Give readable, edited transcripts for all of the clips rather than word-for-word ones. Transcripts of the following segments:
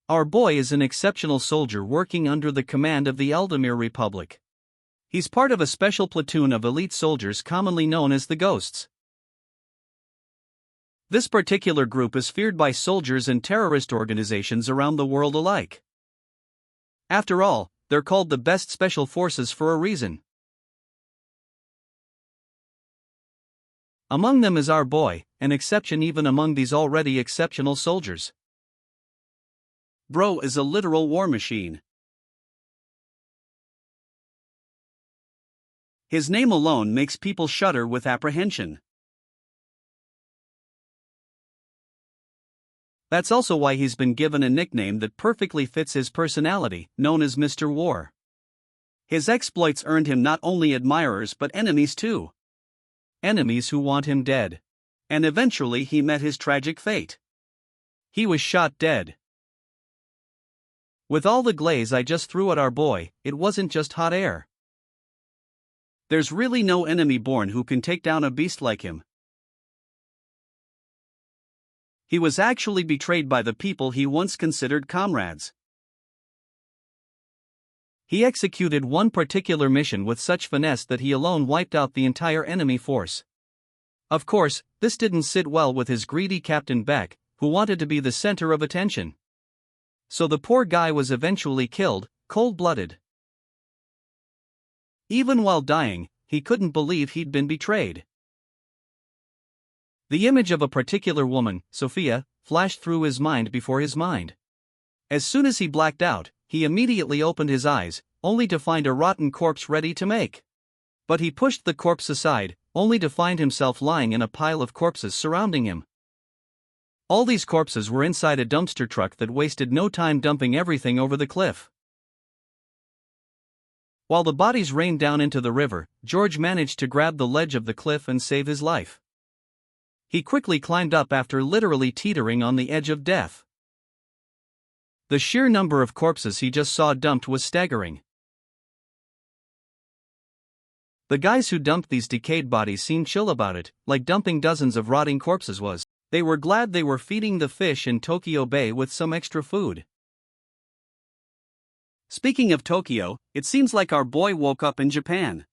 Our boy is an exceptional soldier working under the command of the Eldamir Republic. He's part of a special platoon of elite soldiers commonly known as the Ghosts. This particular group is feared by soldiers and terrorist organizations around the world alike. After all, they're called the best special forces for a reason. Among them is our boy, an exception even among these already exceptional soldiers. Bro is a literal war machine. His name alone makes people shudder with apprehension. That's also why he's been given a nickname that perfectly fits his personality, known as Mr. War. His exploits earned him not only admirers but enemies too. Enemies who want him dead. And eventually he met his tragic fate. He was shot dead. With all the glaze I just threw at our boy, it wasn't just hot air. There's really no enemy born who can take down a beast like him. He was actually betrayed by the people he once considered comrades. He executed one particular mission with such finesse that he alone wiped out the entire enemy force. Of course, this didn't sit well with his greedy Captain Beck, who wanted to be the center of attention. So the poor guy was eventually killed, cold-blooded. Even while dying, he couldn't believe he'd been betrayed. The image of a particular woman, Sophia, flashed through his mind before his mind. As soon as he blacked out, he immediately opened his eyes, only to find a rotten corpse ready to make. But he pushed the corpse aside, only to find himself lying in a pile of corpses surrounding him. All these corpses were inside a dumpster truck that wasted no time dumping everything over the cliff. While the bodies rained down into the river, George managed to grab the ledge of the cliff and save his life. He quickly climbed up after literally teetering on the edge of death. The sheer number of corpses he just saw dumped was staggering. The guys who dumped these decayed bodies seemed chill about it, like dumping dozens of rotting corpses was. They were glad they were feeding the fish in Tokyo Bay with some extra food. Speaking of Tokyo, it seems like our boy woke up in Japan.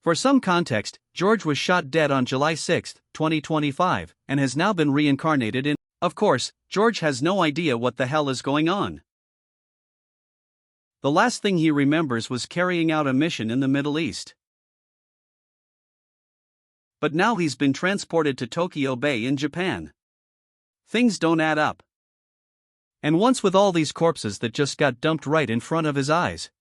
For some context, George was shot dead on July 6, 2025, and has now been reincarnated in. Of course, George has no idea what the hell is going on. The last thing he remembers was carrying out a mission in the Middle East. But now he's been transported to Tokyo Bay in Japan. Things don't add up. And once with all these corpses that just got dumped right in front of his eyes.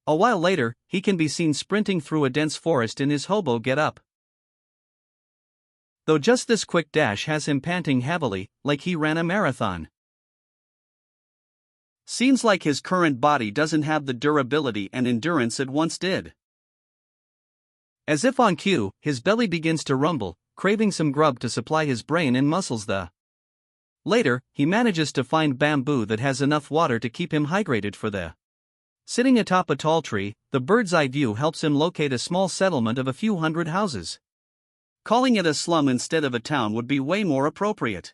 A while later, he can be seen sprinting through a dense forest in his hobo get-up. Though just this quick dash has him panting heavily, like he ran a marathon. Seems like his current body doesn't have the durability and endurance it once did. As if on cue, his belly begins to rumble, craving some grub to supply his brain and muscles. Later, he manages to find bamboo that has enough water to keep him hydrated for the. Sitting atop a tall tree, the bird's-eye view helps him locate a small settlement of a few hundred houses. Calling it a slum instead of a town would be way more appropriate.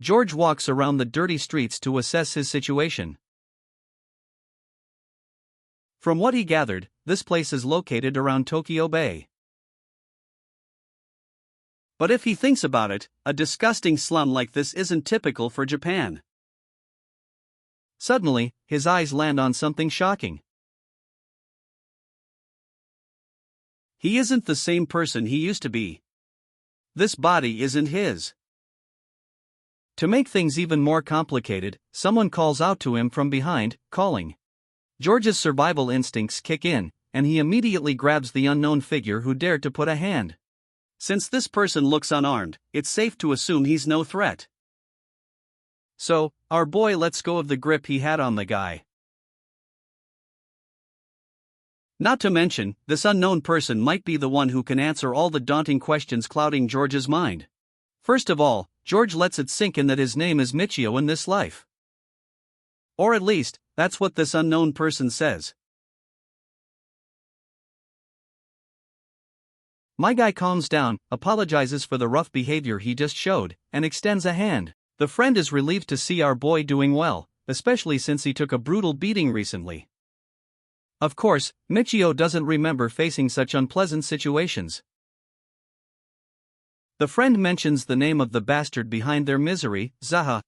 George walks around the dirty streets to assess his situation. From what he gathered, this place is located around Tokyo Bay. But if he thinks about it, a disgusting slum like this isn't typical for Japan. Suddenly, his eyes land on something shocking. He isn't the same person he used to be. This body isn't his. To make things even more complicated, someone calls out to him from behind, calling. George's survival instincts kick in, and he immediately grabs the unknown figure who dared to put a hand. Since this person looks unarmed, it's safe to assume he's no threat. So, our boy lets go of the grip he had on the guy. Not to mention, this unknown person might be the one who can answer all the daunting questions clouding George's mind. First of all, George lets it sink in that his name is Michio in this life. Or at least, that's what this unknown person says. My guy calms down, apologizes for the rough behavior he just showed, and extends a hand. The friend is relieved to see our boy doing well, especially since he took a brutal beating recently. Of course, Michio doesn't remember facing such unpleasant situations. The friend mentions the name of the bastard behind their misery, Zaha.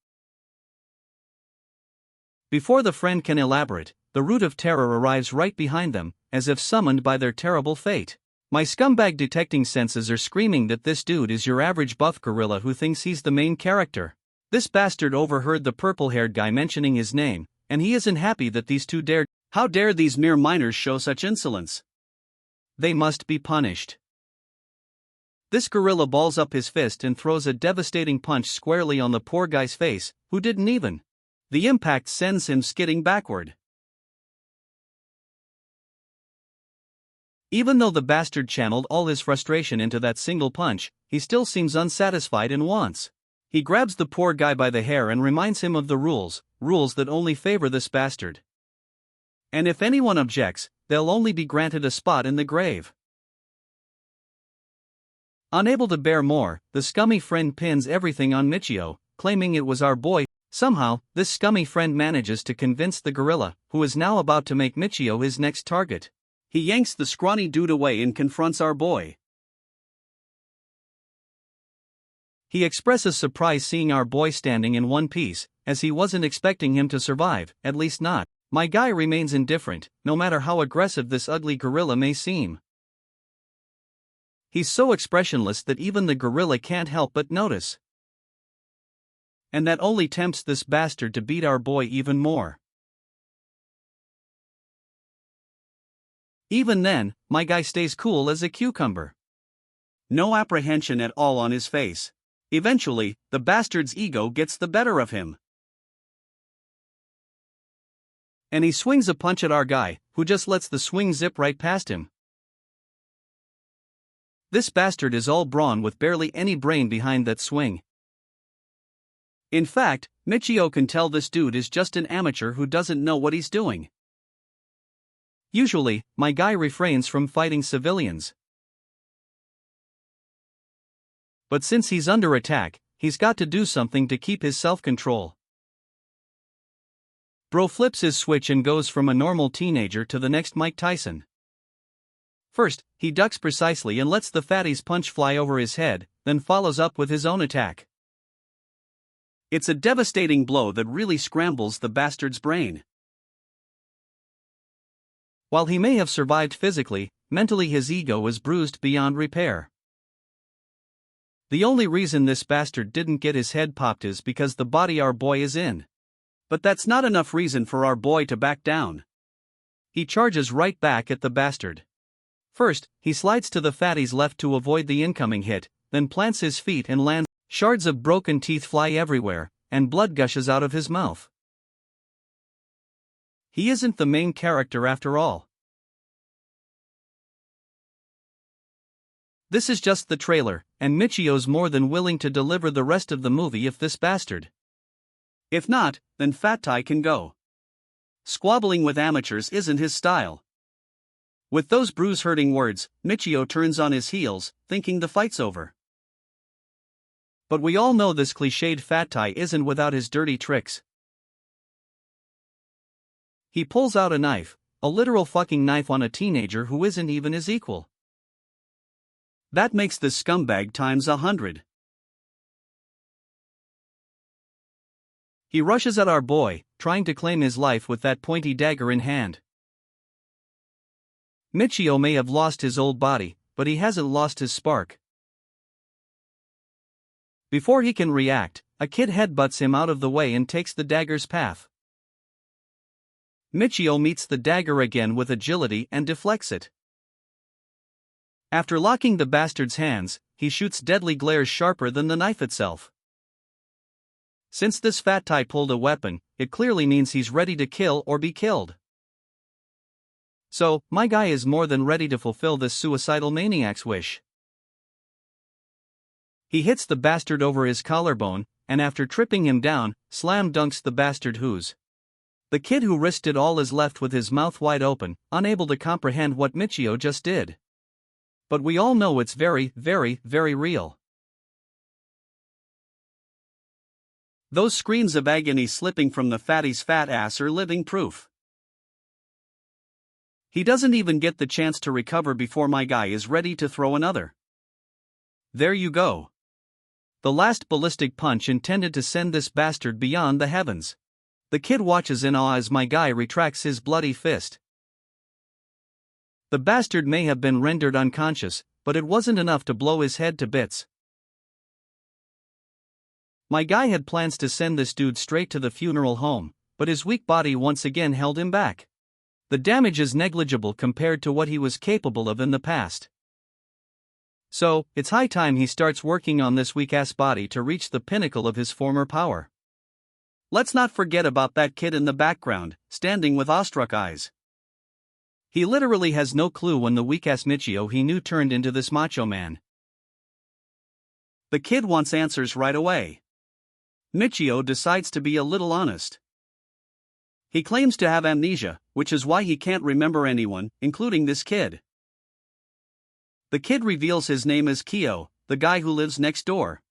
Before the friend can elaborate, the root of terror arrives right behind them, as if summoned by their terrible fate. My scumbag detecting senses are screaming that this dude is your average buff gorilla who thinks he's the main character. This bastard overheard the purple-haired guy mentioning his name, and he isn't happy that these two dared. How dare these mere minors show such insolence? They must be punished. This gorilla balls up his fist and throws a devastating punch squarely on the poor guy's face, who didn't even. The impact sends him skidding backward. Even though the bastard channeled all his frustration into that single punch, he still seems unsatisfied and wants. He grabs the poor guy by the hair and reminds him of the rules that only favor this bastard. And if anyone objects, they'll only be granted a spot in the grave. Unable to bear more, the scummy friend pins everything on Michio, claiming it was our boy. Somehow, this scummy friend manages to convince the gorilla, who is now about to make Michio his next target. He yanks the scrawny dude away and confronts our boy. He expresses surprise seeing our boy standing in one piece, as he wasn't expecting him to survive, at least not. My guy remains indifferent, no matter how aggressive this ugly gorilla may seem. He's so expressionless that even the gorilla can't help but notice. And that only tempts this bastard to beat our boy even more. Even then, my guy stays cool as a cucumber. No apprehension at all on his face. Eventually, the bastard's ego gets the better of him. And he swings a punch at our guy, who just lets the swing zip right past him. This bastard is all brawn with barely any brain behind that swing. In fact, Michio can tell this dude is just an amateur who doesn't know what he's doing. Usually, my guy refrains from fighting civilians. But since he's under attack, he's got to do something to keep his self-control. Bro flips his switch and goes from a normal teenager to the next Mike Tyson. First, he ducks precisely and lets the fatty's punch fly over his head, then follows up with his own attack. It's a devastating blow that really scrambles the bastard's brain. While he may have survived physically, mentally his ego is bruised beyond repair. The only reason this bastard didn't get his head popped is because the body our boy is in. But that's not enough reason for our boy to back down. He charges right back at the bastard. First, he slides to the fatty's left to avoid the incoming hit, then plants his feet and lands. Shards of broken teeth fly everywhere, and blood gushes out of his mouth. He isn't the main character after all. This is just the trailer, and Michio's more than willing to deliver the rest of the movie if this bastard. If not, then Fat Tai can go. Squabbling with amateurs isn't his style. With those bruise-hurting words, Michio turns on his heels, thinking the fight's over. But we all know this cliched Fat Tai isn't without his dirty tricks. He pulls out a knife, a literal fucking knife on a teenager who isn't even his equal. That makes this scumbag times 100. He rushes at our boy, trying to claim his life with that pointy dagger in hand. Michio may have lost his old body, but he hasn't lost his spark. Before he can react, a kid headbutts him out of the way and takes the dagger's path. Michio meets the dagger again with agility and deflects it. After locking the bastard's hands, he shoots deadly glares sharper than the knife itself. Since this Fat Tai pulled a weapon, it clearly means he's ready to kill or be killed. So, my guy is more than ready to fulfill this suicidal maniac's wish. He hits the bastard over his collarbone, and after tripping him down, slam dunks the bastard who's. The kid who risked it all is left with his mouth wide open, unable to comprehend what Michio just did. But we all know it's very, very, very real. Those screams of agony slipping from the fatty's fat ass are living proof. He doesn't even get the chance to recover before my guy is ready to throw another. There you go. The last ballistic punch intended to send this bastard beyond the heavens. The kid watches in awe as my guy retracts his bloody fist. The bastard may have been rendered unconscious, but it wasn't enough to blow his head to bits. My guy had plans to send this dude straight to the funeral home, but his weak body once again held him back. The damage is negligible compared to what he was capable of in the past. So, it's high time he starts working on this weak-ass body to reach the pinnacle of his former power. Let's not forget about that kid in the background, standing with awestruck eyes. He literally has no clue when the weak-ass Michio he knew turned into this macho man. The kid wants answers right away. Michio decides to be a little honest. He claims to have amnesia, which is why he can't remember anyone, including this kid. The kid reveals his name as Kyo, the guy who lives next door.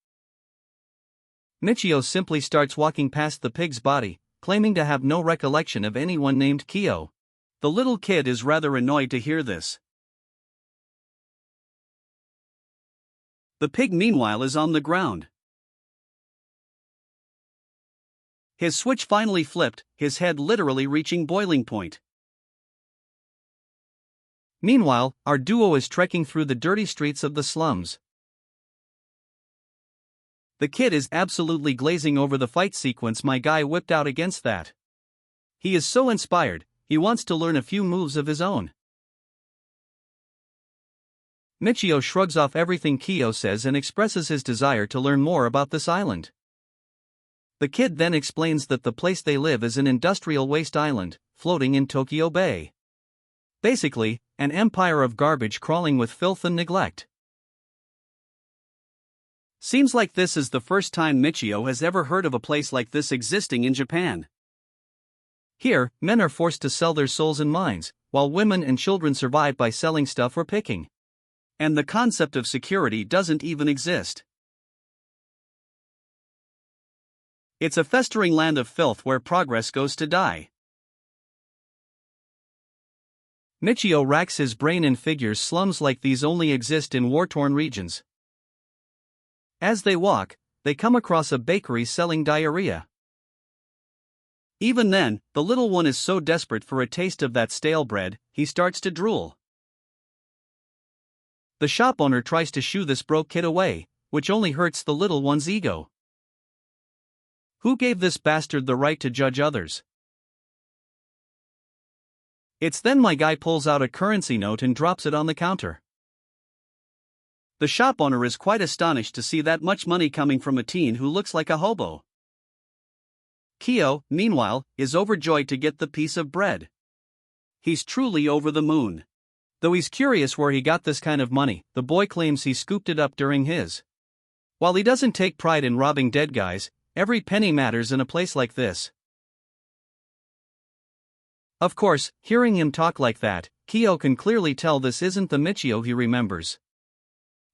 Michio simply starts walking past the pig's body, claiming to have no recollection of anyone named Kyo. The little kid is rather annoyed to hear this. The pig meanwhile is on the ground. His switch finally flipped, his head literally reaching boiling point. Meanwhile, our duo is trekking through the dirty streets of the slums. The kid is absolutely glazing over the fight sequence my guy whipped out against that. He is so inspired, he wants to learn a few moves of his own. Michio shrugs off everything Kyo says and expresses his desire to learn more about this island. The kid then explains that the place they live is an industrial waste island, floating in Tokyo Bay. Basically, an empire of garbage crawling with filth and neglect. Seems like this is the first time Michio has ever heard of a place like this existing in Japan. Here, men are forced to sell their souls and minds, while women and children survive by selling stuff or picking. And the concept of security doesn't even exist. It's a festering land of filth where progress goes to die. Michio racks his brain and figures slums like these only exist in war-torn regions. As they walk, they come across a bakery selling diarrhea. Even then, the little one is so desperate for a taste of that stale bread, he starts to drool. The shop owner tries to shoo this broke kid away, which only hurts the little one's ego. Who gave this bastard the right to judge others? It's then my guy pulls out a currency note and drops it on the counter. The shop owner is quite astonished to see that much money coming from a teen who looks like a hobo. Kyo, meanwhile, is overjoyed to get the piece of bread. He's truly over the moon. Though he's curious where he got this kind of money, the boy claims he scooped it up during his. While he doesn't take pride in robbing dead guys, every penny matters in a place like this. Of course, hearing him talk like that, Kyo can clearly tell this isn't the Michio he remembers.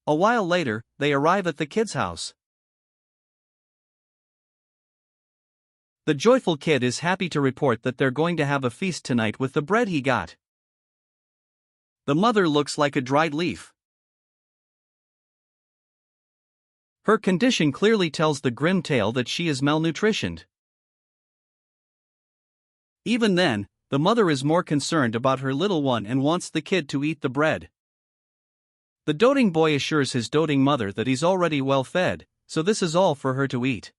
A while later, they arrive at the kid's house. The joyful kid is happy to report that they're going to have a feast tonight with the bread he got. The mother looks like a dried leaf. Her condition clearly tells the grim tale that she is malnutritioned. Even then, the mother is more concerned about her little one and wants the kid to eat the bread. The doting boy assures his doting mother that he's already well fed, so this is all for her to eat.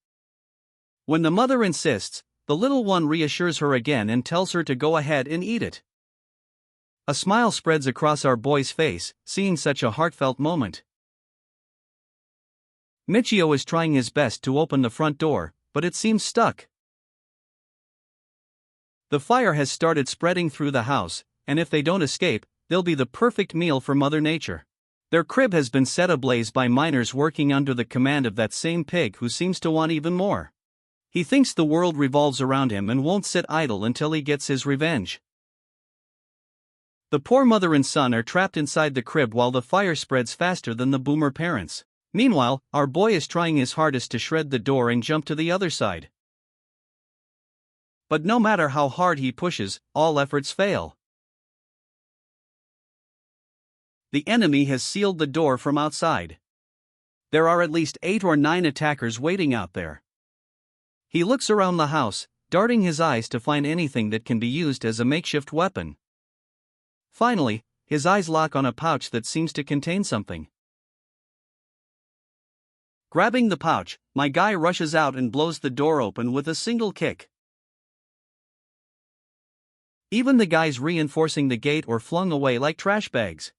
When the mother insists, the little one reassures her again and tells her to go ahead and eat it. A smile spreads across our boy's face, seeing such a heartfelt moment. Michio is trying his best to open the front door, but it seems stuck. The fire has started spreading through the house, and if they don't escape, they'll be the perfect meal for Mother Nature. Their crib has been set ablaze by miners working under the command of that same pig who seems to want even more. He thinks the world revolves around him and won't sit idle until he gets his revenge. The poor mother and son are trapped inside the crib while the fire spreads faster than the boomer parents. Meanwhile, our boy is trying his hardest to shred the door and jump to the other side. But no matter how hard he pushes, all efforts fail. The enemy has sealed the door from outside. There are at least 8 or 9 attackers waiting out there. He looks around the house, darting his eyes to find anything that can be used as a makeshift weapon. Finally, his eyes lock on a pouch that seems to contain something. Grabbing the pouch, my guy rushes out and blows the door open with a single kick. Even the guys reinforcing the gate were flung away like trash bags.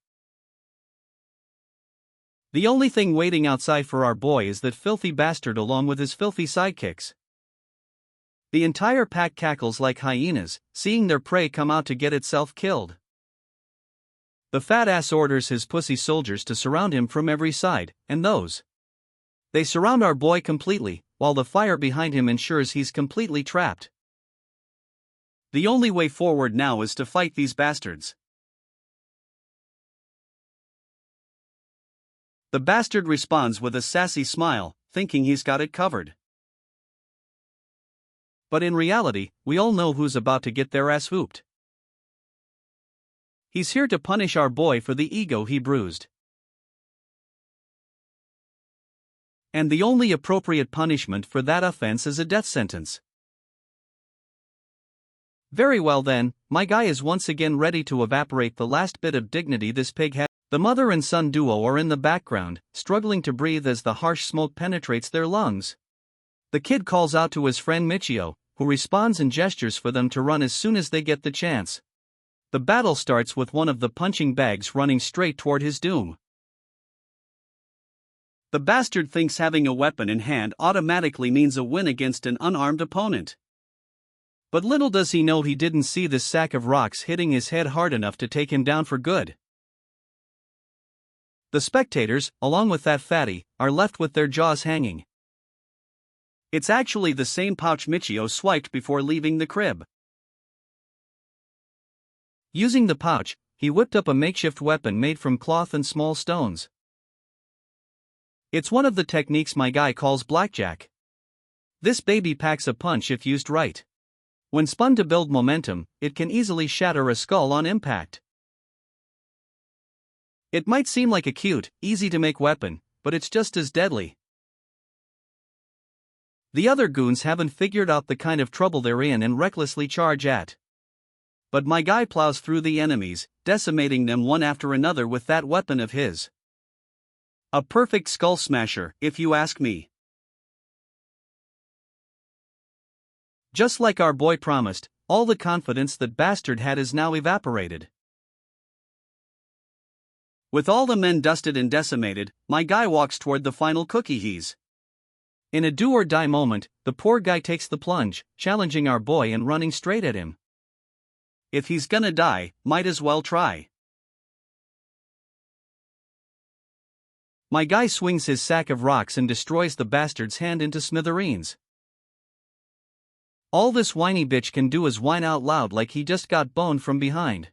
The only thing waiting outside for our boy is that filthy bastard along with his filthy sidekicks. The entire pack cackles like hyenas, seeing their prey come out to get itself killed. The fat ass orders his pussy soldiers to surround him from every side, and they surround our boy completely, while the fire behind him ensures he's completely trapped. The only way forward now is to fight these bastards. The bastard responds with a sassy smile, thinking he's got it covered. But in reality, we all know who's about to get their ass whooped. He's here to punish our boy for the ego he bruised. And the only appropriate punishment for that offense is a death sentence. Very well then, my guy is once again ready to evaporate the last bit of dignity this pig had. The mother and son duo are in the background, struggling to breathe as the harsh smoke penetrates their lungs. The kid calls out to his friend Michio, who responds and gestures for them to run as soon as they get the chance. The battle starts with one of the punching bags running straight toward his doom. The bastard thinks having a weapon in hand automatically means a win against an unarmed opponent. But little does he know he didn't see this sack of rocks hitting his head hard enough to take him down for good. The spectators, along with that fatty, are left with their jaws hanging. It's actually the same pouch Michio swiped before leaving the crib. Using the pouch, he whipped up a makeshift weapon made from cloth and small stones. It's one of the techniques my guy calls blackjack. This baby packs a punch if used right. When spun to build momentum, it can easily shatter a skull on impact. It might seem like a cute, easy-to-make weapon, but it's just as deadly. The other goons haven't figured out the kind of trouble they're in and recklessly charge at. But my guy plows through the enemies, decimating them one after another with that weapon of his. A perfect skull smasher, if you ask me. Just like our boy promised, all the confidence that bastard had is now evaporated. With all the men dusted and decimated, my guy walks toward the final cookie he's. In a do-or-die moment, the poor guy takes the plunge, challenging our boy and running straight at him. If he's gonna die, might as well try. My guy swings his sack of rocks and destroys the bastard's hand into smithereens. All this whiny bitch can do is whine out loud like he just got boned from behind.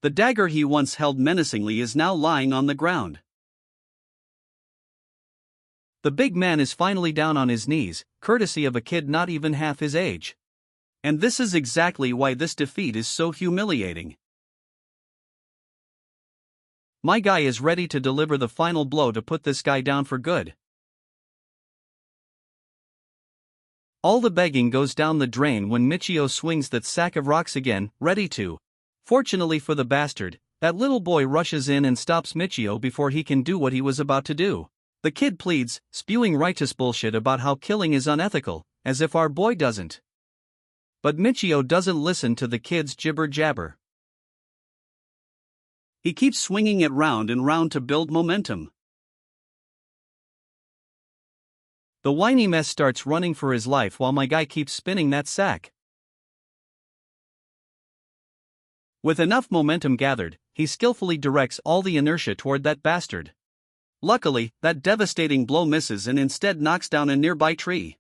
The dagger he once held menacingly is now lying on the ground. The big man is finally down on his knees, courtesy of a kid not even half his age. And this is exactly why this defeat is so humiliating. My guy is ready to deliver the final blow to put this guy down for good. All the begging goes down the drain when Michio swings that sack of rocks again, ready to. Fortunately for the bastard, that little boy rushes in and stops Michio before he can do what he was about to do. The kid pleads, spewing righteous bullshit about how killing is unethical, as if our boy doesn't. But Michio doesn't listen to the kid's jibber-jabber. He keeps swinging it round and round to build momentum. The whiny mess starts running for his life while my guy keeps spinning that sack. With enough momentum gathered, he skillfully directs all the inertia toward that bastard. Luckily, that devastating blow misses and instead knocks down a nearby tree.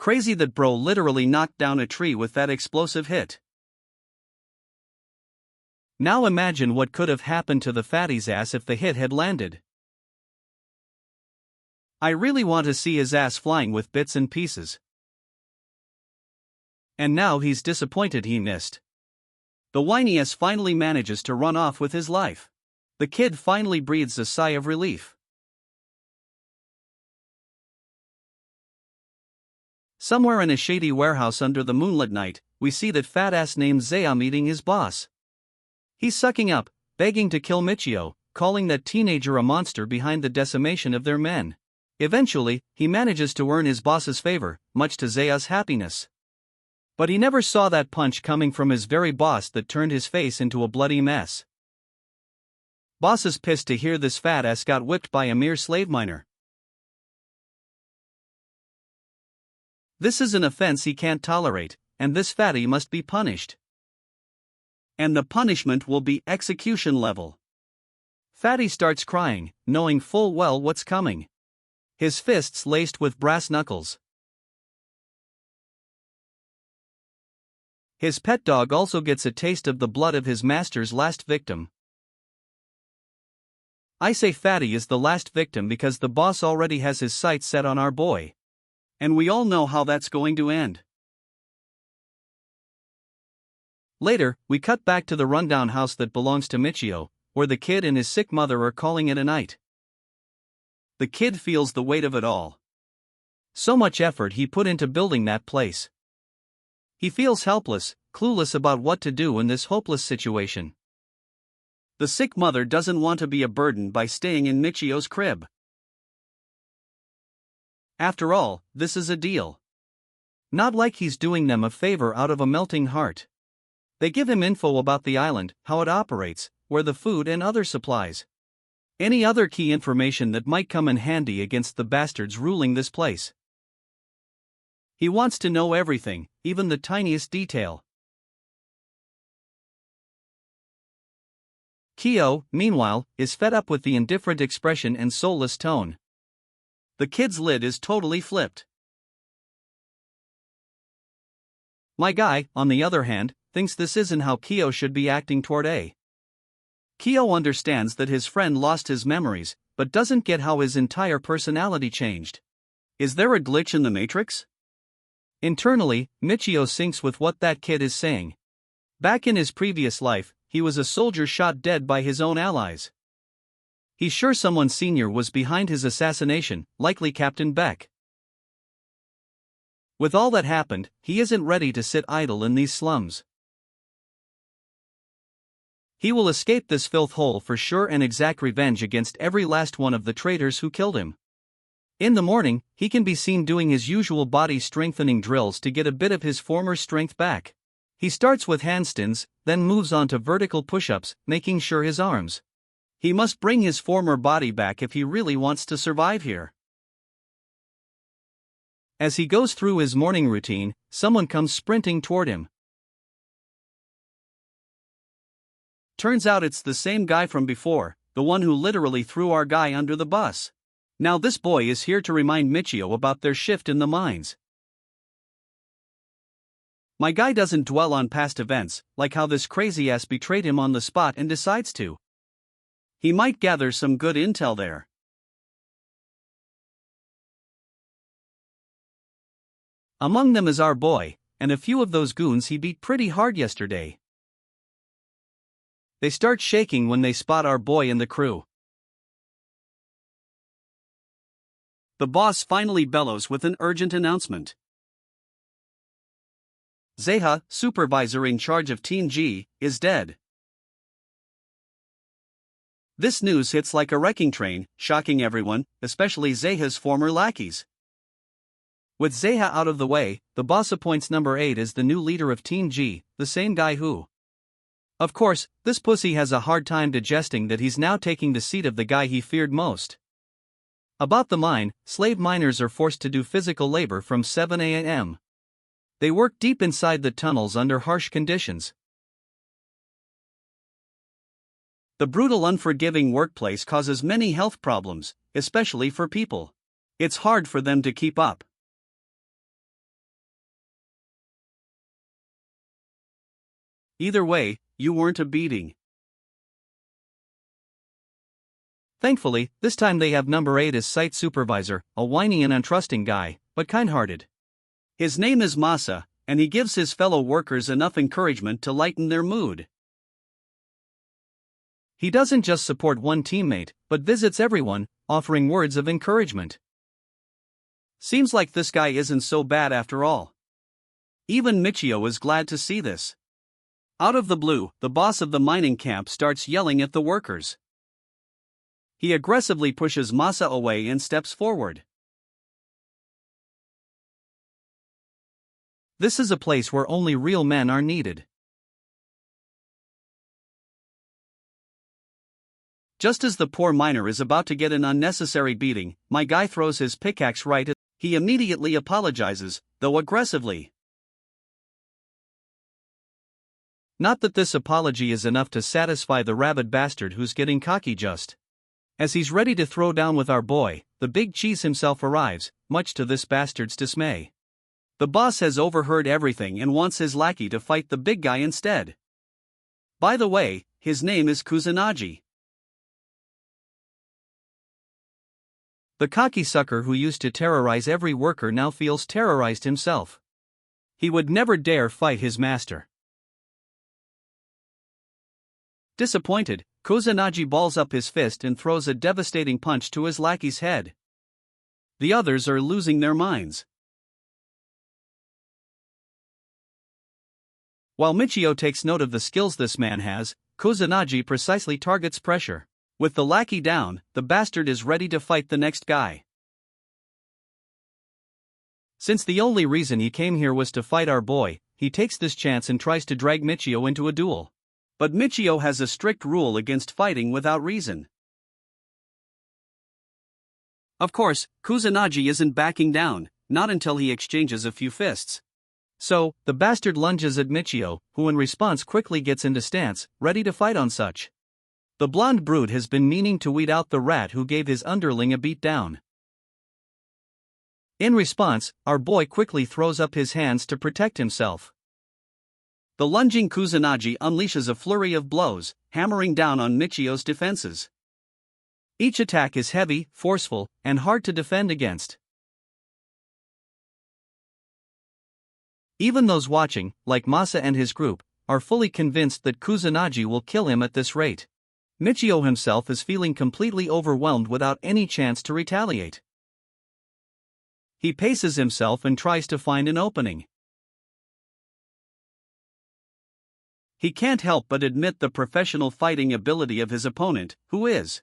Crazy that bro literally knocked down a tree with that explosive hit. Now imagine what could have happened to the fatty's ass if the hit had landed. I really want to see his ass flying with bits and pieces. And now he's disappointed he missed. The whiny ass finally manages to run off with his life. The kid finally breathes a sigh of relief. Somewhere in a shady warehouse under the moonlit night, we see that fat ass named Zaya meeting his boss. He's sucking up, begging to kill Michio, calling that teenager a monster behind the decimation of their men. Eventually, he manages to earn his boss's favor, much to Zaya's happiness. But he never saw that punch coming from his very boss that turned his face into a bloody mess. Boss is pissed to hear this fat ass got whipped by a mere slave miner. This is an offense he can't tolerate, and this fatty must be punished. And the punishment will be execution level. Fatty starts crying, knowing full well what's coming. His fists laced with brass knuckles. His pet dog also gets a taste of the blood of his master's last victim. I say Fatty is the last victim because the boss already has his sights set on our boy. And we all know how that's going to end. Later, we cut back to the rundown house that belongs to Michio, where the kid and his sick mother are calling it a night. The kid feels the weight of it all. So much effort he put into building that place. He feels helpless, clueless about what to do in this hopeless situation. The sick mother doesn't want to be a burden by staying in Michio's crib. After all, this is a deal. Not like he's doing them a favor out of a melting heart. They give him info about the island, how it operates, where the food and other supplies. Any other key information that might come in handy against the bastards ruling this place. He wants to know everything, even the tiniest detail. Kyo, meanwhile, is fed up with the indifferent expression and soulless tone. The kid's lid is totally flipped. My guy, on the other hand, thinks this isn't how Kyo should be acting toward A. Kyo understands that his friend lost his memories, but doesn't get how his entire personality changed. Is there a glitch in the Matrix? Internally, Michio syncs with what that kid is saying. Back in his previous life, he was a soldier shot dead by his own allies. He's sure someone senior was behind his assassination, likely Captain Beck. With all that happened, he isn't ready to sit idle in these slums. He will escape this filth hole for sure and exact revenge against every last one of the traitors who killed him. In the morning, he can be seen doing his usual body strengthening drills to get a bit of his former strength back. He starts with handstands, then moves on to vertical push-ups, making sure his arms. He must bring his former body back if he really wants to survive here. As he goes through his morning routine, someone comes sprinting toward him. Turns out it's the same guy from before, the one who literally threw our guy under the bus. Now this boy is here to remind Michio about their shift in the mines. My guy doesn't dwell on past events, like how this crazy ass betrayed him on the spot and decides to. He might gather some good intel there. Among them is our boy, and a few of those goons he beat pretty hard yesterday. They start shaking when they spot our boy and the crew. The boss finally bellows with an urgent announcement. Zeha, supervisor in charge of Team G, is dead. This news hits like a wrecking train, shocking everyone, especially Zeha's former lackeys. With Zeha out of the way, the boss appoints number 8 as the new leader of Team G, the same guy who. Of course, this pussy has a hard time digesting that he's now taking the seat of the guy he feared most. About the mine, slave miners are forced to do physical labor from 7 a.m. They work deep inside the tunnels under harsh conditions. The brutal, unforgiving workplace causes many health problems, especially for people. It's hard for them to keep up. Either way, you weren't a beating. Thankfully, this time they have number 8 as site supervisor, a whiny and untrusting guy, but kind-hearted. His name is Masa, and he gives his fellow workers enough encouragement to lighten their mood. He doesn't just support one teammate, but visits everyone, offering words of encouragement. Seems like this guy isn't so bad after all. Even Michio is glad to see this. Out of the blue, the boss of the mining camp starts yelling at the workers. He aggressively pushes Masa away and steps forward. This is a place where only real men are needed. Just as the poor miner is about to get an unnecessary beating, my guy throws his pickaxe right at him. He immediately apologizes, though aggressively. Not that this apology is enough to satisfy the rabid bastard who's getting cocky just. As he's ready to throw down with our boy, the big cheese himself arrives, much to this bastard's dismay. The boss has overheard everything and wants his lackey to fight the big guy instead. By the way, his name is Kusanagi. The cocky sucker who used to terrorize every worker now feels terrorized himself. He would never dare fight his master. Disappointed, Kusanagi balls up his fist and throws a devastating punch to his lackey's head. The others are losing their minds. While Michio takes note of the skills this man has, Kusanagi precisely targets pressure. With the lackey down, the bastard is ready to fight the next guy. Since the only reason he came here was to fight our boy, he takes this chance and tries to drag Michio into a duel. But Michio has a strict rule against fighting without reason. Of course, Kusanagi isn't backing down, not until he exchanges a few fists. So, the bastard lunges at Michio, who in response quickly gets into stance, ready to fight on such. The blonde brute has been meaning to weed out the rat who gave his underling a beat down. In response, our boy quickly throws up his hands to protect himself. The lunging Kusanagi unleashes a flurry of blows, hammering down on Michio's defenses. Each attack is heavy, forceful, and hard to defend against. Even those watching, like Masa and his group, are fully convinced that Kusanagi will kill him at this rate. Michio himself is feeling completely overwhelmed without any chance to retaliate. He paces himself and tries to find an opening. He can't help but admit the professional fighting ability of his opponent, who is.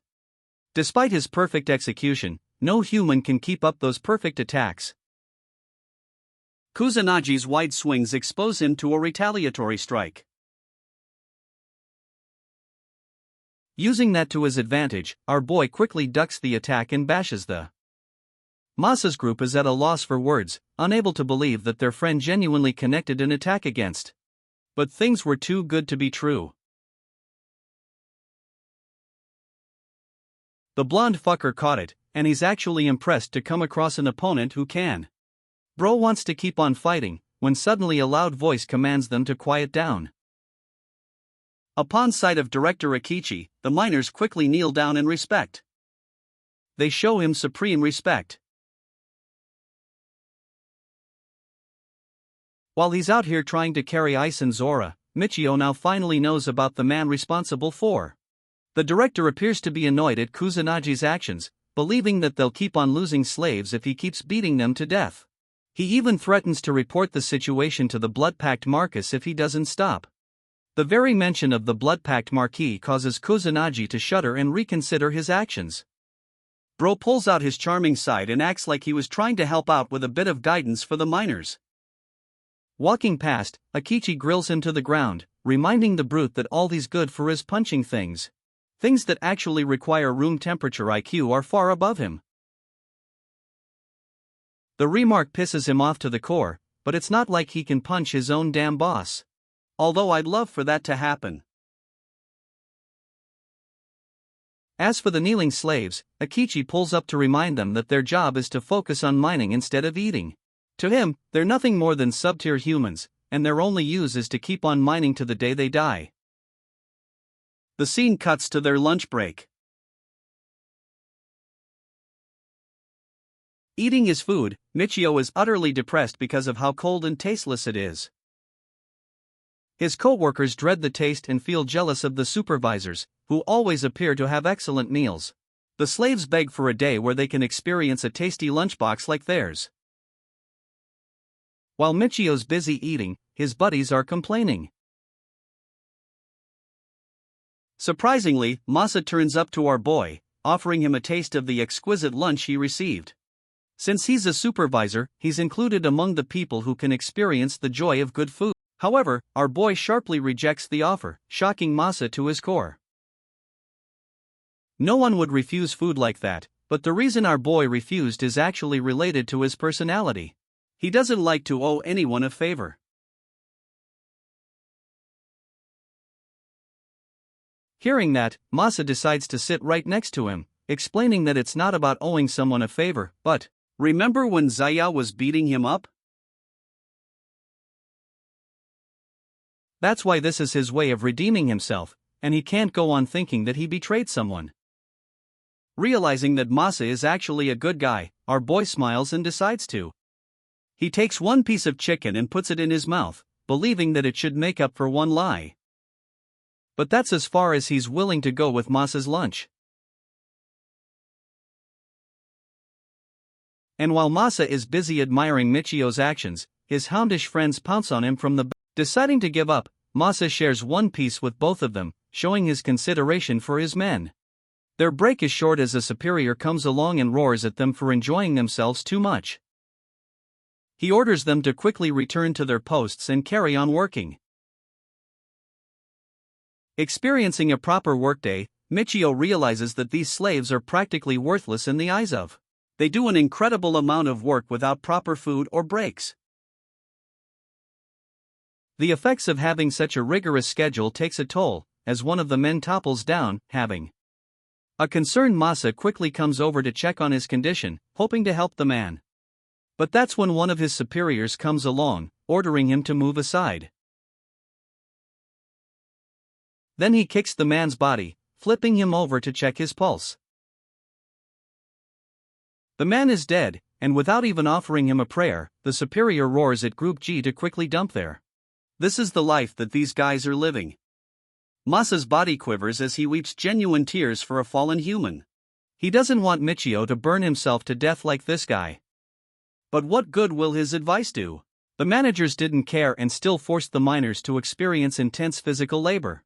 Despite his perfect execution, no human can keep up those perfect attacks. Kusanagi's wide swings expose him to a retaliatory strike. Using that to his advantage, our boy quickly ducks the attack and bashes the. Masa's group is at a loss for words, unable to believe that their friend genuinely connected an attack against. But things were too good to be true. The blonde fucker caught it, and he's actually impressed to come across an opponent who can. Bro wants to keep on fighting, when suddenly a loud voice commands them to quiet down. Upon sight of Director Akichi, the miners quickly kneel down in respect. They show him supreme respect. While he's out here trying to carry Ice and Zora, Michio now finally knows about the man responsible for. The director appears to be annoyed at Kusanagi's actions, believing that they'll keep on losing slaves if he keeps beating them to death. He even threatens to report the situation to the blood-packed Marcus if he doesn't stop. The very mention of the blood-packed Marquis causes Kusanagi to shudder and reconsider his actions. Bro pulls out his charming side and acts like he was trying to help out with a bit of guidance for the miners. Walking past, Akichi grills him to the ground, reminding the brute that all these good for his punching things that actually require room temperature IQ are far above him. The remark pisses him off to the core, but it's not like he can punch his own damn boss. Although I'd love for that to happen. As for the kneeling slaves, Akichi pulls up to remind them that their job is to focus on mining instead of eating. To him, they're nothing more than sub-tier humans, and their only use is to keep on mining to the day they die. The scene cuts to their lunch break. Eating his food, Michio is utterly depressed because of how cold and tasteless it is. His co-workers dread the taste and feel jealous of the supervisors, who always appear to have excellent meals. The slaves beg for a day where they can experience a tasty lunchbox like theirs. While Michio's busy eating, his buddies are complaining. Surprisingly, Masa turns up to our boy, offering him a taste of the exquisite lunch he received. Since he's a supervisor, he's included among the people who can experience the joy of good food. However, our boy sharply rejects the offer, shocking Masa to his core. No one would refuse food like that, but the reason our boy refused is actually related to his personality. He doesn't like to owe anyone a favor. Hearing that, Masa decides to sit right next to him, explaining that it's not about owing someone a favor, but, remember when Zaya was beating him up? That's why this is his way of redeeming himself, and he can't go on thinking that he betrayed someone. Realizing that Masa is actually a good guy, our boy smiles and decides to. He takes one piece of chicken and puts it in his mouth, believing that it should make up for one lie. But that's as far as he's willing to go with Masa's lunch. And while Masa is busy admiring Michio's actions, his houndish friends pounce on him from the back. Deciding to give up, Masa shares one piece with both of them, showing his consideration for his men. Their break is short as a superior comes along and roars at them for enjoying themselves too much. He orders them to quickly return to their posts and carry on working. Experiencing a proper workday, Michio realizes that these slaves are practically worthless in the eyes of. They do an incredible amount of work without proper food or breaks. The effects of having such a rigorous schedule takes a toll, as one of the men topples down, having. A concerned Masa quickly comes over to check on his condition, hoping to help the man. But that's when one of his superiors comes along, ordering him to move aside. Then he kicks the man's body, flipping him over to check his pulse. The man is dead, and without even offering him a prayer, the superior roars at Group G to quickly dump there. This is the life that these guys are living. Masa's body quivers as he weeps genuine tears for a fallen human. He doesn't want Michio to burn himself to death like this guy. But what good will his advice do? The managers didn't care and still forced the miners to experience intense physical labor.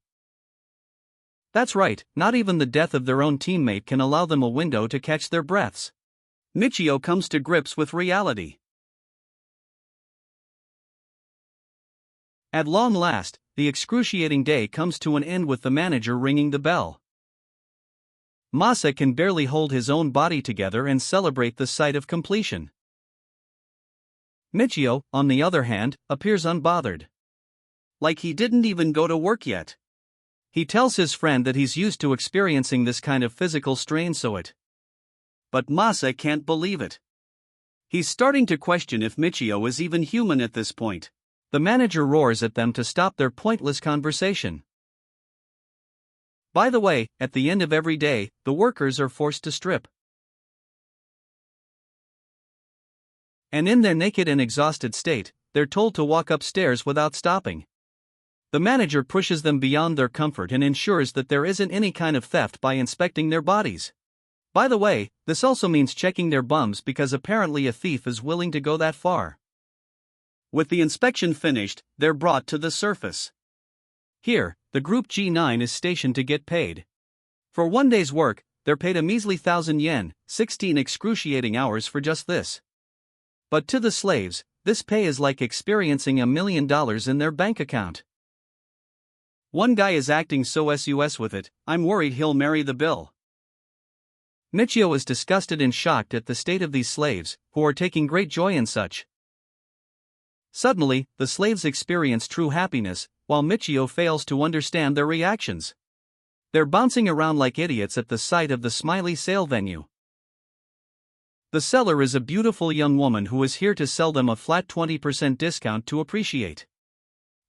That's right, not even the death of their own teammate can allow them a window to catch their breaths. Michio comes to grips with reality. At long last, the excruciating day comes to an end with the manager ringing the bell. Masa can barely hold his own body together and celebrate the sight of completion. Michio, on the other hand, appears unbothered. Like he didn't even go to work yet. He tells his friend that he's used to experiencing this kind of physical strain But Masa can't believe it. He's starting to question if Michio is even human at this point. The manager roars at them to stop their pointless conversation. By the way, at the end of every day, the workers are forced to strip. And in their naked and exhausted state, they're told to walk upstairs without stopping. The manager pushes them beyond their comfort and ensures that there isn't any kind of theft by inspecting their bodies. By the way, this also means checking their bums because apparently a thief is willing to go that far. With the inspection finished, they're brought to the surface. Here, the Group G9 is stationed to get paid. For one day's work, they're paid a measly 1,000 yen, 16 excruciating hours for just this. But to the slaves, this pay is like experiencing $1 million in their bank account. One guy is acting so sus with it, I'm worried he'll marry the bill. Michio is disgusted and shocked at the state of these slaves, who are taking great joy in such. Suddenly, the slaves experience true happiness, while Michio fails to understand their reactions. They're bouncing around like idiots at the sight of the smiley sale venue. The seller is a beautiful young woman who is here to sell them a flat 20% discount to appreciate.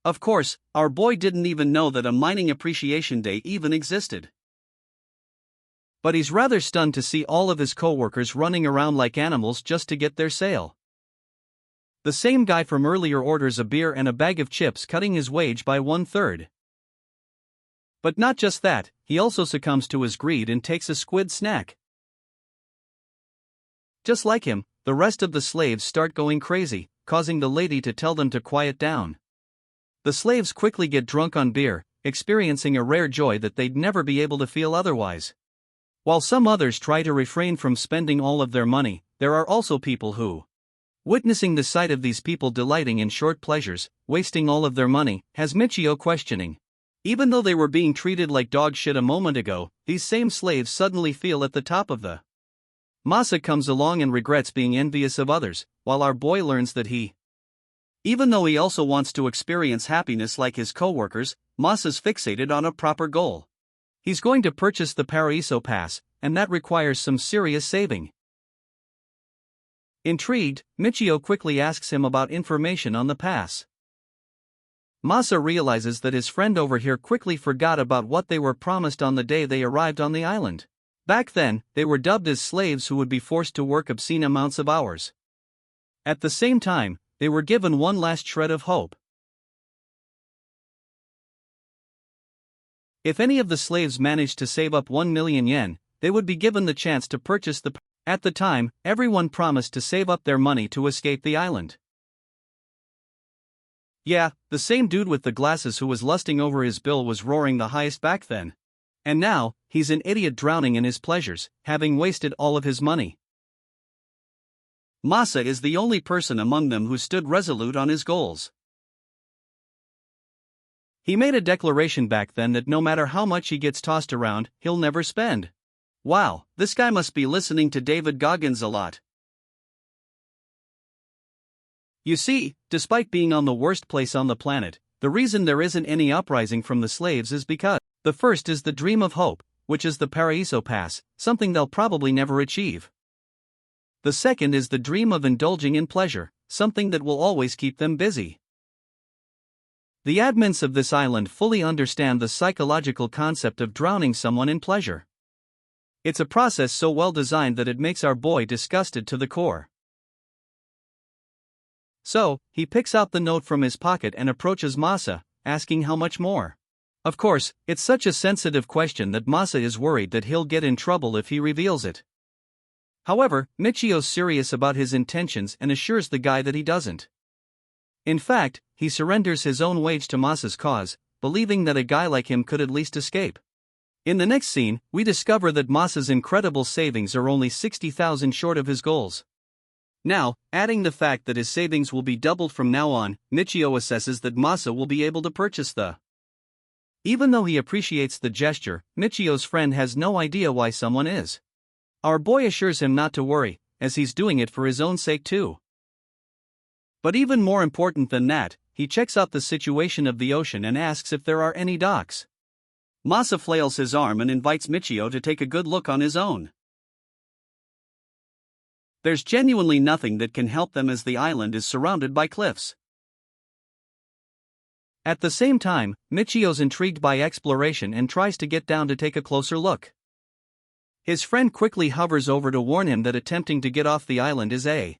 Of course, our boy didn't even know that a mining appreciation day even existed. But he's rather stunned to see all of his co-workers running around like animals just to get their sale. The same guy from earlier orders a beer and a bag of chips, cutting his wage by 1/3. But not just that, he also succumbs to his greed and takes a squid snack. Just like him, the rest of the slaves start going crazy, causing the lady to tell them to quiet down. The slaves quickly get drunk on beer, experiencing a rare joy that they'd never be able to feel otherwise. While some others try to refrain from spending all of their money, there are also people who, witnessing the sight of these people delighting in short pleasures, wasting all of their money, has Michio questioning. Even though they were being treated like dog shit a moment ago, these same slaves suddenly feel at the top of the. Masa comes along and regrets being envious of others, while our boy learns that even though he also wants to experience happiness like his co-workers, Masa's fixated on a proper goal. He's going to purchase the Paraiso Pass, and that requires some serious saving. Intrigued, Michio quickly asks him about information on the pass. Masa realizes that his friend over here quickly forgot about what they were promised on the day they arrived on the island. Back then, they were dubbed as slaves who would be forced to work obscene amounts of hours. At the same time, they were given one last shred of hope. If any of the slaves managed to save up 1 million yen, they would be given the chance to purchase the. At the time, everyone promised to save up their money to escape the island. Yeah, the same dude with the glasses who was lusting over his bill was roaring the highest back then. And now, he's an idiot drowning in his pleasures, having wasted all of his money. Masa is the only person among them who stood resolute on his goals. He made a declaration back then that no matter how much he gets tossed around, he'll never spend. Wow, this guy must be listening to David Goggins a lot. You see, despite being on the worst place on the planet, the reason there isn't any uprising from the slaves is because the first is the dream of hope, which is the Paraiso Pass, something they'll probably never achieve. The second is the dream of indulging in pleasure, something that will always keep them busy. The admins of this island fully understand the psychological concept of drowning someone in pleasure. It's a process so well designed that it makes our boy disgusted to the core. So, he picks out the note from his pocket and approaches Masa, asking how much more. Of course, it's such a sensitive question that Masa is worried that he'll get in trouble if he reveals it. However, Michio's serious about his intentions and assures the guy that he doesn't. In fact, he surrenders his own wage to Masa's cause, believing that a guy like him could at least escape. In the next scene, we discover that Masa's incredible savings are only 60,000 short of his goals. Now, adding the fact that his savings will be doubled from now on, Michio assesses that Masa will be able to purchase the. Even though he appreciates the gesture, Michio's friend has no idea why someone is. Our boy assures him not to worry, as he's doing it for his own sake too. But even more important than that, he checks out the situation of the ocean and asks if there are any docks. Masa flails his arm and invites Michio to take a good look on his own. There's genuinely nothing that can help them as the island is surrounded by cliffs. At the same time, Michio's intrigued by exploration and tries to get down to take a closer look. His friend quickly hovers over to warn him that attempting to get off the island is a.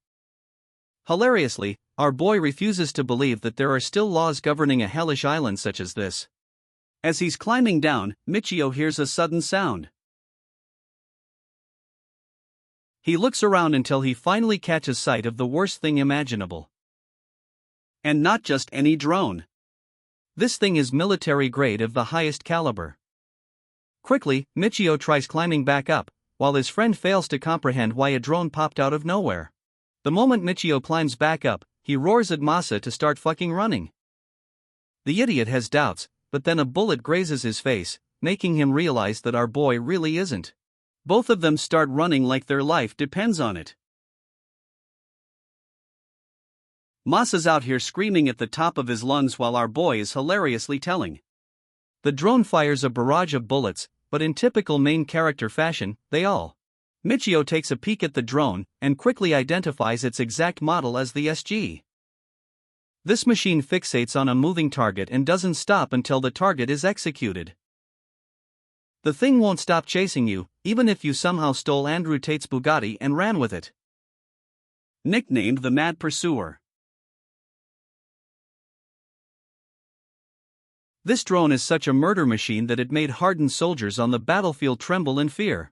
Hilariously, our boy refuses to believe that there are still laws governing a hellish island such as this. As he's climbing down, Michio hears a sudden sound. He looks around until he finally catches sight of the worst thing imaginable. And not just any drone. This thing is military grade of the highest caliber. Quickly, Michio tries climbing back up, while his friend fails to comprehend why a drone popped out of nowhere. The moment Michio climbs back up, he roars at Masa to start fucking running. The idiot has doubts, but then a bullet grazes his face, making him realize that our boy really isn't. Both of them start running like their life depends on it. Masa's out here screaming at the top of his lungs while our boy is hilariously telling. The drone fires a barrage of bullets, but in typical main character fashion, they all. Michio takes a peek at the drone and quickly identifies its exact model as the SG. This machine fixates on a moving target and doesn't stop until the target is executed. The thing won't stop chasing you, even if you somehow stole Andrew Tate's Bugatti and ran with it. Nicknamed the Mad Pursuer. This drone is such a murder machine that it made hardened soldiers on the battlefield tremble in fear.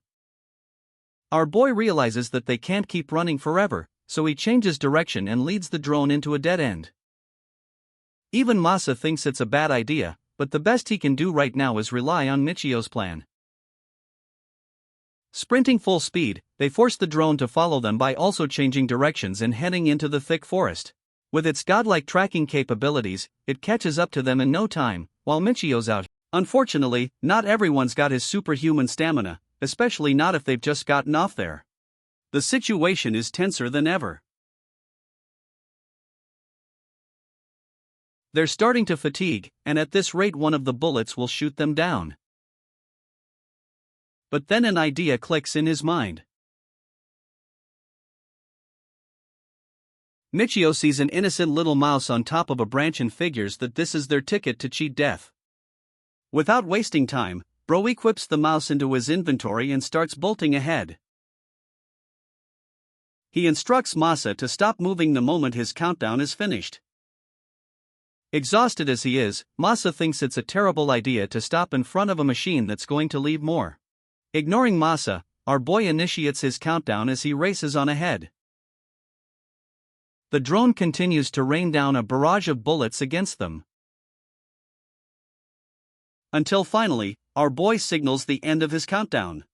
Our boy realizes that they can't keep running forever, so he changes direction and leads the drone into a dead end. Even Masa thinks it's a bad idea, but the best he can do right now is rely on Michio's plan. Sprinting full speed, they force the drone to follow them by also changing directions and heading into the thick forest. With its godlike tracking capabilities, it catches up to them in no time, while Michio's out. Unfortunately, not everyone's got his superhuman stamina, especially not if they've just gotten off there. The situation is tenser than ever. They're starting to fatigue, and at this rate one of the bullets will shoot them down. But then an idea clicks in his mind. Michio sees an innocent little mouse on top of a branch and figures that this is their ticket to cheat death. Without wasting time, Bro equips the mouse into his inventory and starts bolting ahead. He instructs Masa to stop moving the moment his countdown is finished. Exhausted as he is, Masa thinks it's a terrible idea to stop in front of a machine that's going to leave more. Ignoring Masa, our boy initiates his countdown as he races on ahead. The drone continues to rain down a barrage of bullets against them. Until finally, our boy signals the end of his countdown.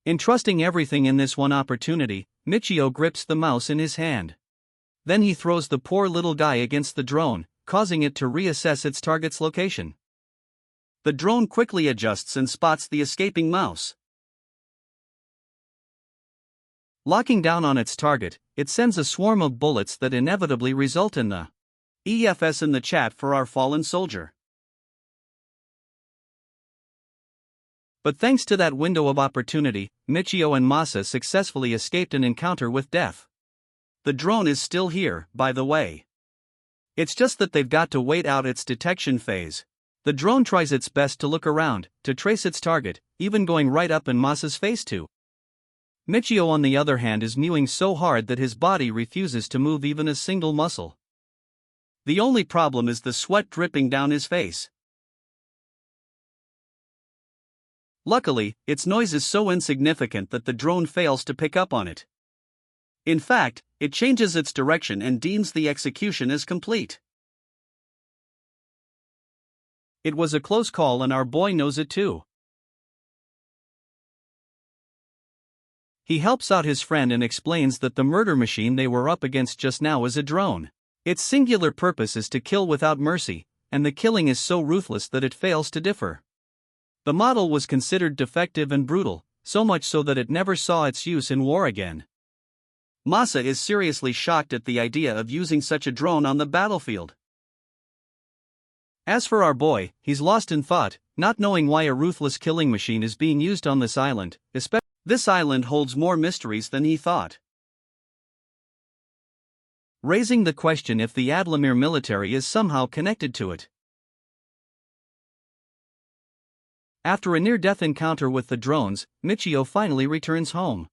Entrusting everything in this one opportunity, Michio grips the mouse in his hand. Then he throws the poor little guy against the drone, causing it to reassess its target's location. The drone quickly adjusts and spots the escaping mouse. Locking down on its target, it sends a swarm of bullets that inevitably result in the EFS in the chat for our fallen soldier. But thanks to that window of opportunity, Michio and Masa successfully escaped an encounter with death. The drone is still here, by the way. It's just that they've got to wait out its detection phase. The drone tries its best to look around, to trace its target, even going right up in Masa's face too. Michio on the other hand is mewing so hard that his body refuses to move even a single muscle. The only problem is the sweat dripping down his face. Luckily, its noise is so insignificant that the drone fails to pick up on it. In fact, it changes its direction and deems the execution as complete. It was a close call and our boy knows it too. He helps out his friend and explains that the murder machine they were up against just now is a drone. Its singular purpose is to kill without mercy, and the killing is so ruthless that it fails to differ. The model was considered defective and brutal, so much so that it never saw its use in war again. Masa is seriously shocked at the idea of using such a drone on the battlefield. As for our boy, he's lost in thought, not knowing why a ruthless killing machine is being used on this island, especially. This island holds more mysteries than he thought. Raising the question if the Adlamir military is somehow connected to it. After a near-death encounter with the drones, Michio finally returns home.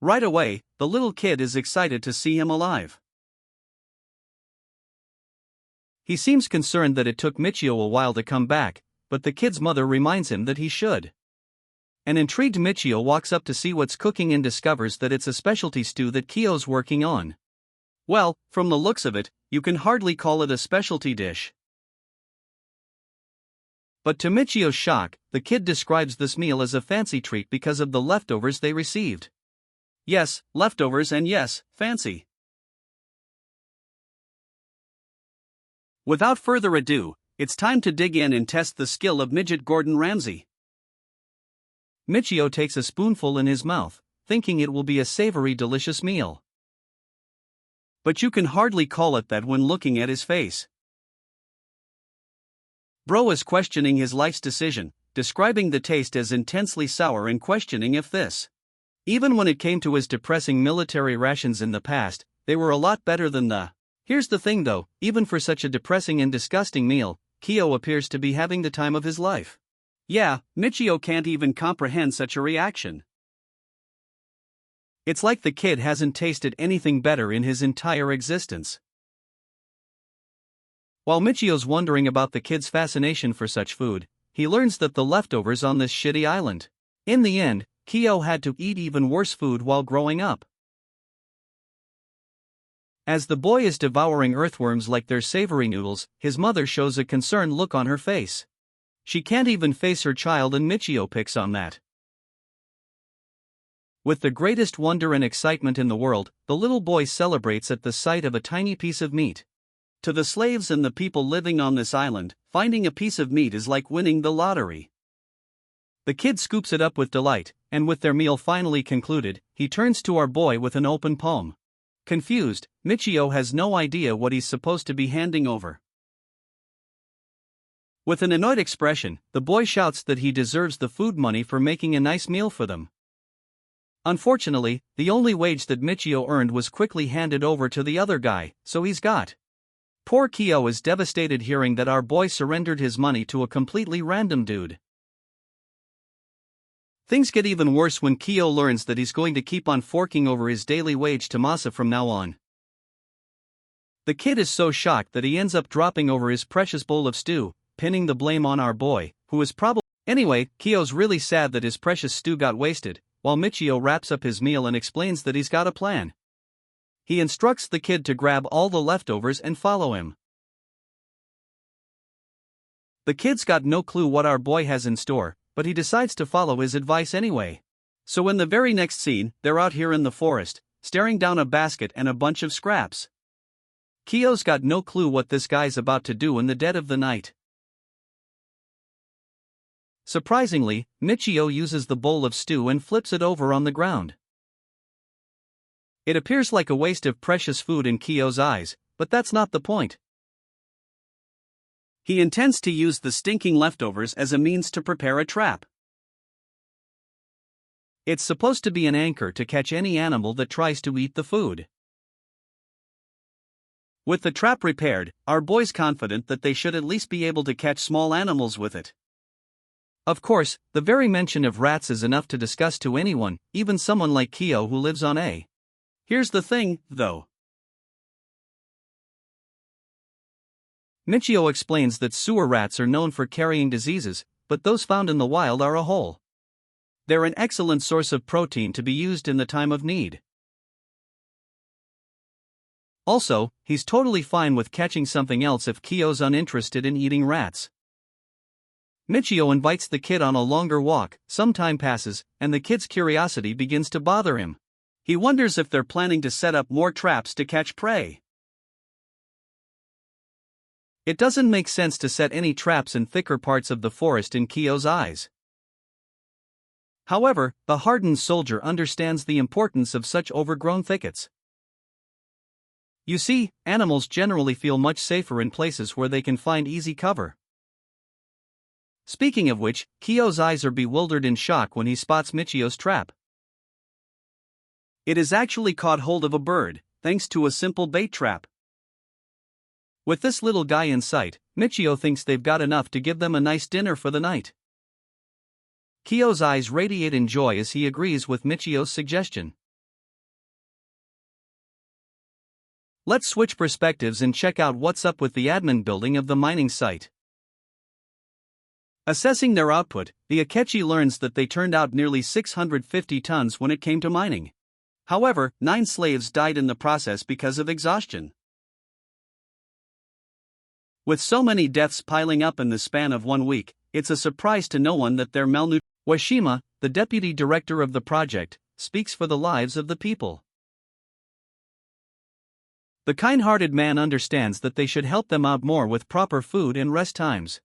Right away, the little kid is excited to see him alive. He seems concerned that it took Michio a while to come back, but the kid's mother reminds him that he should. An intrigued Michio walks up to see what's cooking and discovers that it's a specialty stew that Kyo's working on. Well, from the looks of it, you can hardly call it a specialty dish. But to Michio's shock, the kid describes this meal as a fancy treat because of the leftovers they received. Yes, leftovers and yes, fancy. Without further ado, it's time to dig in and test the skill of Midget Gordon Ramsay. Michio takes a spoonful in his mouth, thinking it will be a savory, delicious meal. But you can hardly call it that when looking at his face. Bro is questioning his life's decision, describing the taste as intensely sour and questioning if this. Even when it came to his depressing military rations in the past, they were a lot better than the. Here's the thing though, even for such a depressing and disgusting meal, Kyo appears to be having the time of his life. Yeah, Michio can't even comprehend such a reaction. It's like the kid hasn't tasted anything better in his entire existence. While Michio's wondering about the kid's fascination for such food, he learns that the leftovers on this shitty island. In the end, Kyo had to eat even worse food while growing up. As the boy is devouring earthworms like they're savory noodles, his mother shows a concerned look on her face. She can't even face her child, and Michio picks on that. With the greatest wonder and excitement in the world, the little boy celebrates at the sight of a tiny piece of meat. To the slaves and the people living on this island, finding a piece of meat is like winning the lottery. The kid scoops it up with delight, and with their meal finally concluded, he turns to our boy with an open palm. Confused, Michio has no idea what he's supposed to be handing over. With an annoyed expression, the boy shouts that he deserves the food money for making a nice meal for them. Unfortunately, the only wage that Michio earned was quickly handed over to the other guy, so he's got. Poor Kyo is devastated hearing that our boy surrendered his money to a completely random dude. Things get even worse when Kyo learns that he's going to keep on forking over his daily wage to Masa from now on. The kid is so shocked that he ends up dropping over his precious bowl of stew, pinning the blame on our boy, who is probably. Anyway, Kyo's really sad that his precious stew got wasted, while Michio wraps up his meal and explains that he's got a plan. He instructs the kid to grab all the leftovers and follow him. The kid's got no clue what our boy has in store, but he decides to follow his advice anyway. So in the very next scene, they're out here in the forest, staring down a basket and a bunch of scraps. Kyo's got no clue what this guy's about to do in the dead of the night. Surprisingly, Michio uses the bowl of stew and flips it over on the ground. It appears like a waste of precious food in Kyo's eyes, but that's not the point. He intends to use the stinking leftovers as a means to prepare a trap. It's supposed to be an anchor to catch any animal that tries to eat the food. With the trap repaired, our boy's confident that they should at least be able to catch small animals with it. Of course, the very mention of rats is enough to disgust to anyone, even someone like Kyo who lives on A. Here's the thing, though. Michio explains that sewer rats are known for carrying diseases, but those found in the wild are a whole. They're an excellent source of protein to be used in the time of need. Also, he's totally fine with catching something else if Kyo's uninterested in eating rats. Michio invites the kid on a longer walk. Some time passes, and the kid's curiosity begins to bother him. He wonders if they're planning to set up more traps to catch prey. It doesn't make sense to set any traps in thicker parts of the forest in Kyo's eyes. However, the hardened soldier understands the importance of such overgrown thickets. You see, animals generally feel much safer in places where they can find easy cover. Speaking of which, Kyo's eyes are bewildered in shock when he spots Michio's trap. It has actually caught hold of a bird, thanks to a simple bait trap. With this little guy in sight, Michio thinks they've got enough to give them a nice dinner for the night. Kyo's eyes radiate in joy as he agrees with Michio's suggestion. Let's switch perspectives and check out what's up with the admin building of the mining site. Assessing their output, the Akechi learns that they turned out nearly 650 tons when it came to mining. However, 9 slaves died in the process because of exhaustion. With so many deaths piling up in the span of 1 week, it's a surprise to no one that they're malnutrition. Washima, the deputy director of the project, speaks for the lives of the people. The kind-hearted man understands that they should help them out more with proper food and rest times.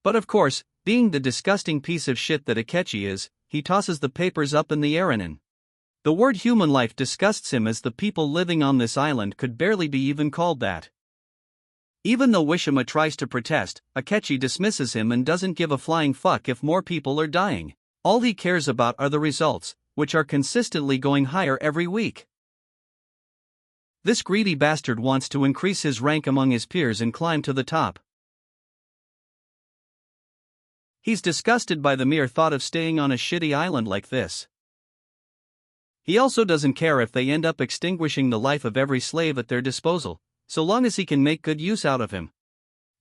But of course, being the disgusting piece of shit that Akechi is, he tosses the papers up in the air and the word human life disgusts him, as the people living on this island could barely be even called that. Even though Wishima tries to protest, Akechi dismisses him and doesn't give a flying fuck if more people are dying. All he cares about are the results, which are consistently going higher every week. This greedy bastard wants to increase his rank among his peers and climb to the top. He's disgusted by the mere thought of staying on a shitty island like this. He also doesn't care if they end up extinguishing the life of every slave at their disposal, so long as he can make good use out of him.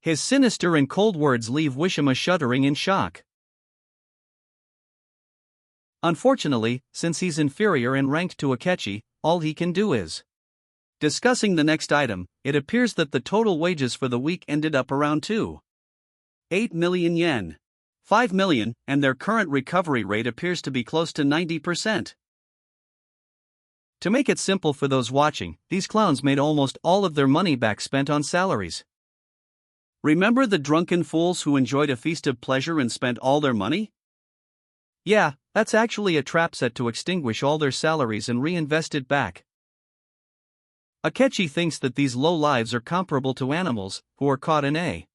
His sinister and cold words leave Wishima shuddering in shock. Unfortunately, since he's inferior in rank to Akechi, all he can do is discussing the next item. It appears that the total wages for the week ended up around 2.8 million yen. 5 million, and their current recovery rate appears to be close to 90%. To make it simple for those watching, these clowns made almost all of their money back spent on salaries. Remember the drunken fools who enjoyed a feast of pleasure and spent all their money? Yeah, that's actually a trap set to extinguish all their salaries and reinvest it back. Akechi thinks that these low lives are comparable to animals who are caught in a.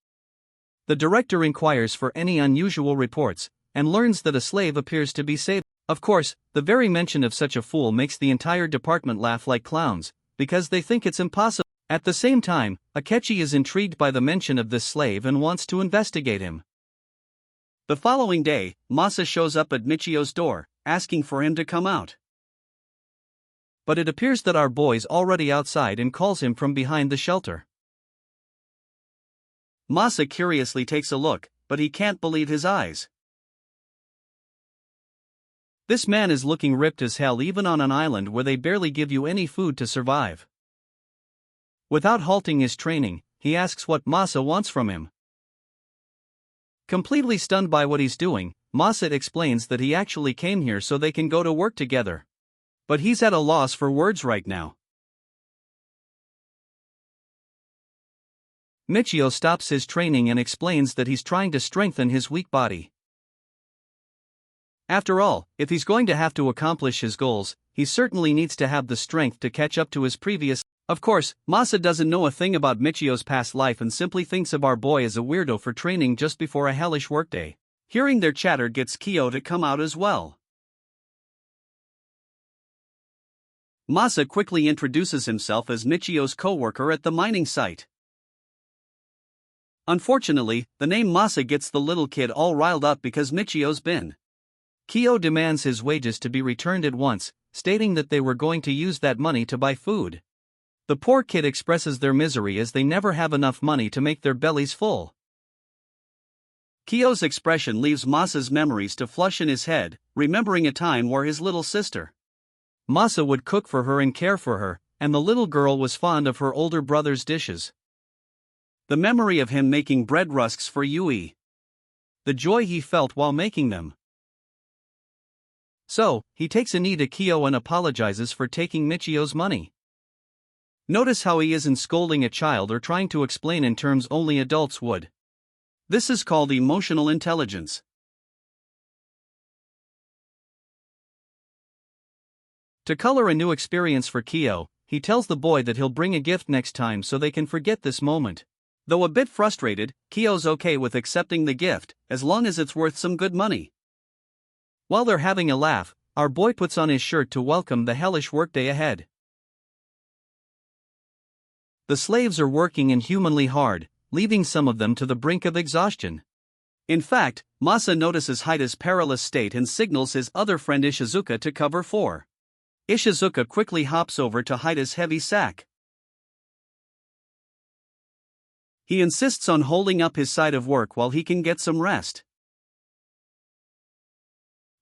The director inquires for any unusual reports, and learns that a slave appears to be saved. Of course, the very mention of such a fool makes the entire department laugh like clowns, because they think it's impossible. At the same time, Akechi is intrigued by the mention of this slave and wants to investigate him. The following day, Masa shows up at Michio's door, asking for him to come out. But it appears that our boy's already outside and calls him from behind the shelter. Masa curiously takes a look, but he can't believe his eyes. This man is looking ripped as hell even on an island where they barely give you any food to survive. Without halting his training, he asks what Masa wants from him. Completely stunned by what he's doing, Masa explains that he actually came here so they can go to work together. But he's at a loss for words right now. Michio stops his training and explains that he's trying to strengthen his weak body. After all, if he's going to have to accomplish his goals, he certainly needs to have the strength to catch up to his previous. Of course, Masa doesn't know a thing about Michio's past life and simply thinks of our boy as a weirdo for training just before a hellish workday. Hearing their chatter gets Kyo to come out as well. Masa quickly introduces himself as Michio's co-worker at the mining site. Unfortunately, the name Masa gets the little kid all riled up because Michio's been. Kyo demands his wages to be returned at once, stating that they were going to use that money to buy food. The poor kid expresses their misery as they never have enough money to make their bellies full. Kyo's expression leaves Masa's memories to flush in his head, remembering a time where his little sister Masa would cook for her and care for her, and the little girl was fond of her older brother's dishes. The memory of him making bread rusks for Yui. The joy he felt while making them. So, he takes a knee to Kyo and apologizes for taking Michio's money. Notice how he isn't scolding a child or trying to explain in terms only adults would. This is called emotional intelligence. To color a new experience for Kyo, he tells the boy that he'll bring a gift next time so they can forget this moment. Though a bit frustrated, Kyo's okay with accepting the gift, as long as it's worth some good money. While they're having a laugh, our boy puts on his shirt to welcome the hellish workday ahead. The slaves are working inhumanly hard, leaving some of them to the brink of exhaustion. In fact, Masa notices Haida's perilous state and signals his other friend Ishizuka to cover for. Ishizuka quickly hops over to Haida's heavy sack. He insists on holding up his side of work while he can get some rest.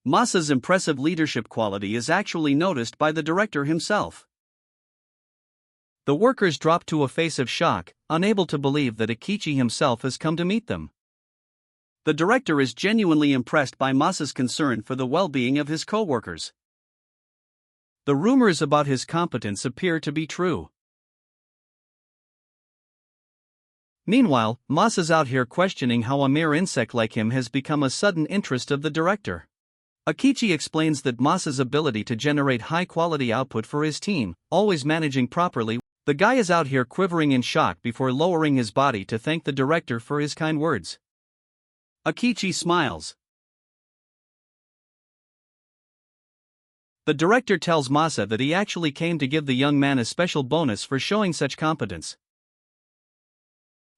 Masa's impressive leadership quality is actually noticed by the director himself. The workers drop to a face of shock, unable to believe that Akechi himself has come to meet them. The director is genuinely impressed by Masa's concern for the well-being of his co-workers. The rumors about his competence appear to be true. Meanwhile, Masa's out here questioning how a mere insect like him has become a sudden interest of the director. Akechi explains that Masa's ability to generate high-quality output for his team, always managing properly. The guy is out here quivering in shock before lowering his body to thank the director for his kind words. Akechi smiles. The director tells Masa that he actually came to give the young man a special bonus for showing such competence.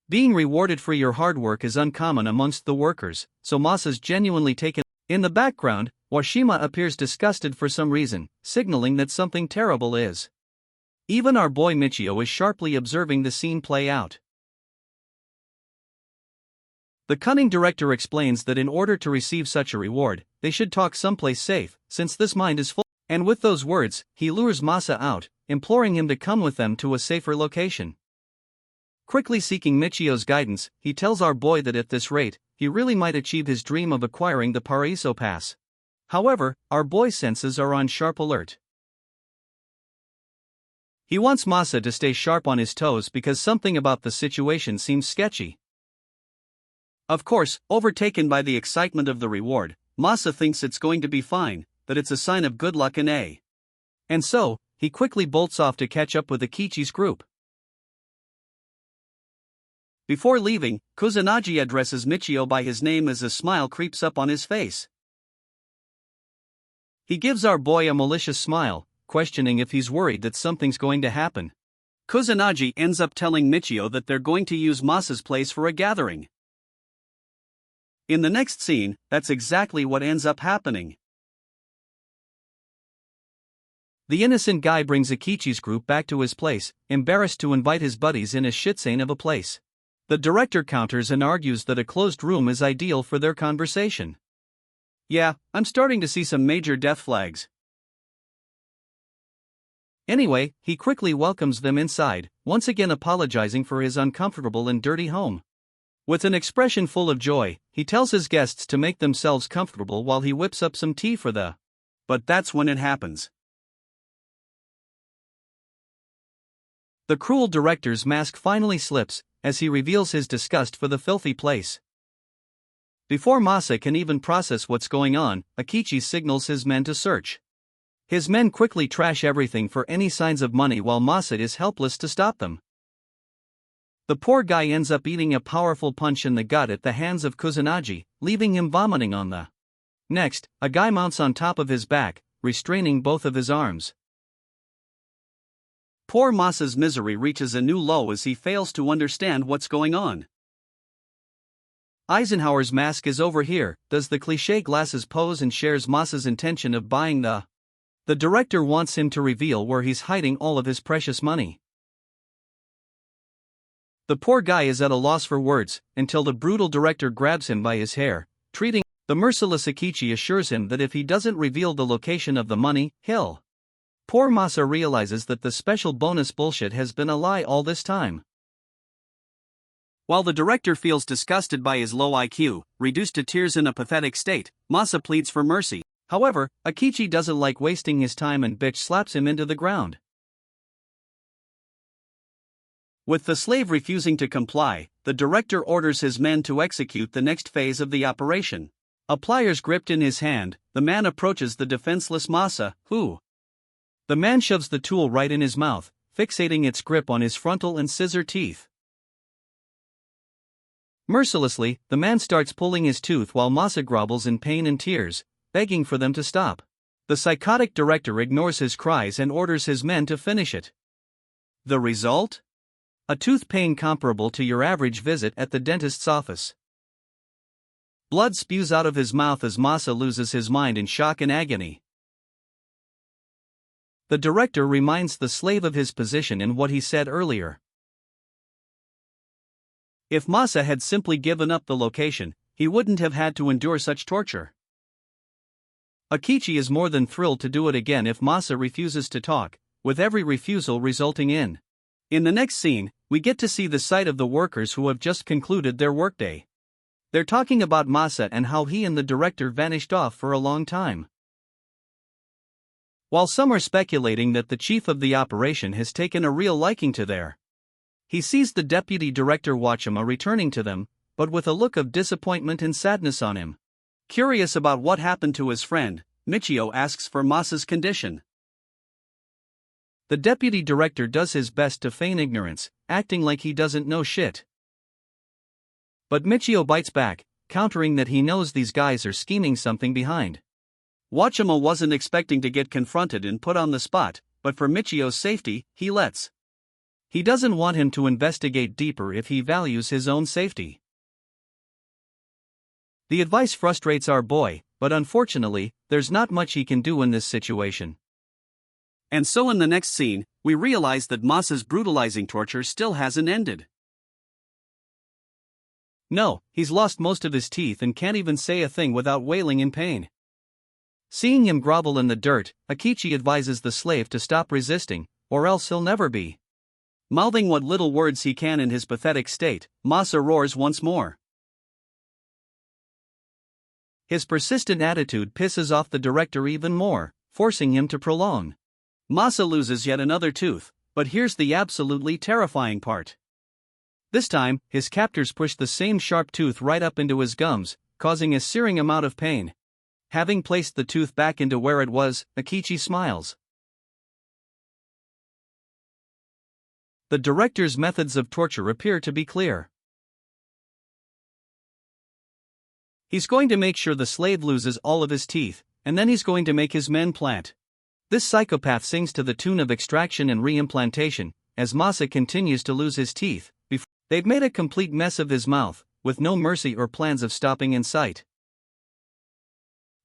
Being rewarded for your hard work is uncommon amongst the workers, so Masa's genuinely taken. In the background, Washima appears disgusted for some reason, signaling that something terrible is. Even our boy Michio is sharply observing the scene play out. The cunning director explains that in order to receive such a reward, they should talk someplace safe, since this mind is full. And with those words, he lures Masa out, imploring him to come with them to a safer location. Quickly seeking Michio's guidance, he tells our boy that at this rate, he really might achieve his dream of acquiring the Paraiso Pass. However, our boy's senses are on sharp alert. He wants Masa to stay sharp on his toes because something about the situation seems sketchy. Of course, overtaken by the excitement of the reward, Masa thinks it's going to be fine, that it's a sign of good luck and so, he quickly bolts off to catch up with Akechi's group. Before leaving, Kusanagi addresses Michio by his name as a smile creeps up on his face. He gives our boy a malicious smile, questioning if he's worried that something's going to happen. Kusanagi ends up telling Michio that they're going to use Masa's place for a gathering. In the next scene, that's exactly what ends up happening. The innocent guy brings Akechi's group back to his place, embarrassed to invite his buddies in a shitstain of a place. The director counters and argues that a closed room is ideal for their conversation. Yeah, I'm starting to see some major death flags. Anyway, he quickly welcomes them inside, once again apologizing for his uncomfortable and dirty home. With an expression full of joy, he tells his guests to make themselves comfortable while he whips up some tea for the. But that's when it happens. The cruel director's mask finally slips, as he reveals his disgust for the filthy place. Before Masa can even process what's going on, Akechi signals his men to search. His men quickly trash everything for any signs of money while Masa is helpless to stop them. The poor guy ends up eating a powerful punch in the gut at the hands of Kusanagi, leaving him vomiting on the. Next, a guy mounts on top of his back, restraining both of his arms. Poor Masa's misery reaches a new low as he fails to understand what's going on. Eisenhower's mask is over here, does the cliché glasses pose and shares Masa's intention of buying the. The director wants him to reveal where he's hiding all of his precious money. The poor guy is at a loss for words, until the brutal director grabs him by his hair, treating. The merciless Akechi assures him that if he doesn't reveal the location of the money, he'll. Poor Masa realizes that the special bonus bullshit has been a lie all this time. While the director feels disgusted by his low IQ, reduced to tears in a pathetic state, Masa pleads for mercy. However, Akechi doesn't like wasting his time and bitch slaps him into the ground. With the slave refusing to comply, the director orders his men to execute the next phase of the operation. A pliers gripped in his hand, the man approaches the defenseless Masa, who. The man shoves the tool right in his mouth, fixating its grip on his frontal and scissor teeth. Mercilessly, the man starts pulling his tooth while Masa grovells in pain and tears, begging for them to stop. The psychotic director ignores his cries and orders his men to finish it. The result? A tooth pain comparable to your average visit at the dentist's office. Blood spews out of his mouth as Masa loses his mind in shock and agony. The director reminds the slave of his position and what he said earlier. If Masa had simply given up the location, he wouldn't have had to endure such torture. Akechi is more than thrilled to do it again if Masa refuses to talk, with every refusal resulting in. In the next scene, we get to see the sight of the workers who have just concluded their workday. They're talking about Masa and how he and the director vanished off for a long time. While some are speculating that the chief of the operation has taken a real liking to their. He sees the deputy director Wachima returning to them, but with a look of disappointment and sadness on him. Curious about what happened to his friend, Michio asks for Masa's condition. The deputy director does his best to feign ignorance, acting like he doesn't know shit. But Michio bites back, countering that he knows these guys are scheming something behind. Wachima wasn't expecting to get confronted and put on the spot, but for Michio's safety, he lets. He doesn't want him to investigate deeper if he values his own safety. The advice frustrates our boy, but unfortunately, there's not much he can do in this situation. And so in the next scene, we realize that Masa's brutalizing torture still hasn't ended. No, he's lost most of his teeth and can't even say a thing without wailing in pain. Seeing him grovel in the dirt, Akechi advises the slave to stop resisting, or else he'll never be. Mouthing what little words he can in his pathetic state, Masa roars once more. His persistent attitude pisses off the director even more, forcing him to prolong. Masa loses yet another tooth, but here's the absolutely terrifying part. This time, his captors push the same sharp tooth right up into his gums, causing a searing amount of pain. Having placed the tooth back into where it was, Akechi smiles. The director's methods of torture appear to be clear. He's going to make sure the slave loses all of his teeth, and then he's going to make his men plant. This psychopath sings to the tune of extraction and reimplantation, as Masa continues to lose his teeth. They've made a complete mess of his mouth, with no mercy or plans of stopping in sight.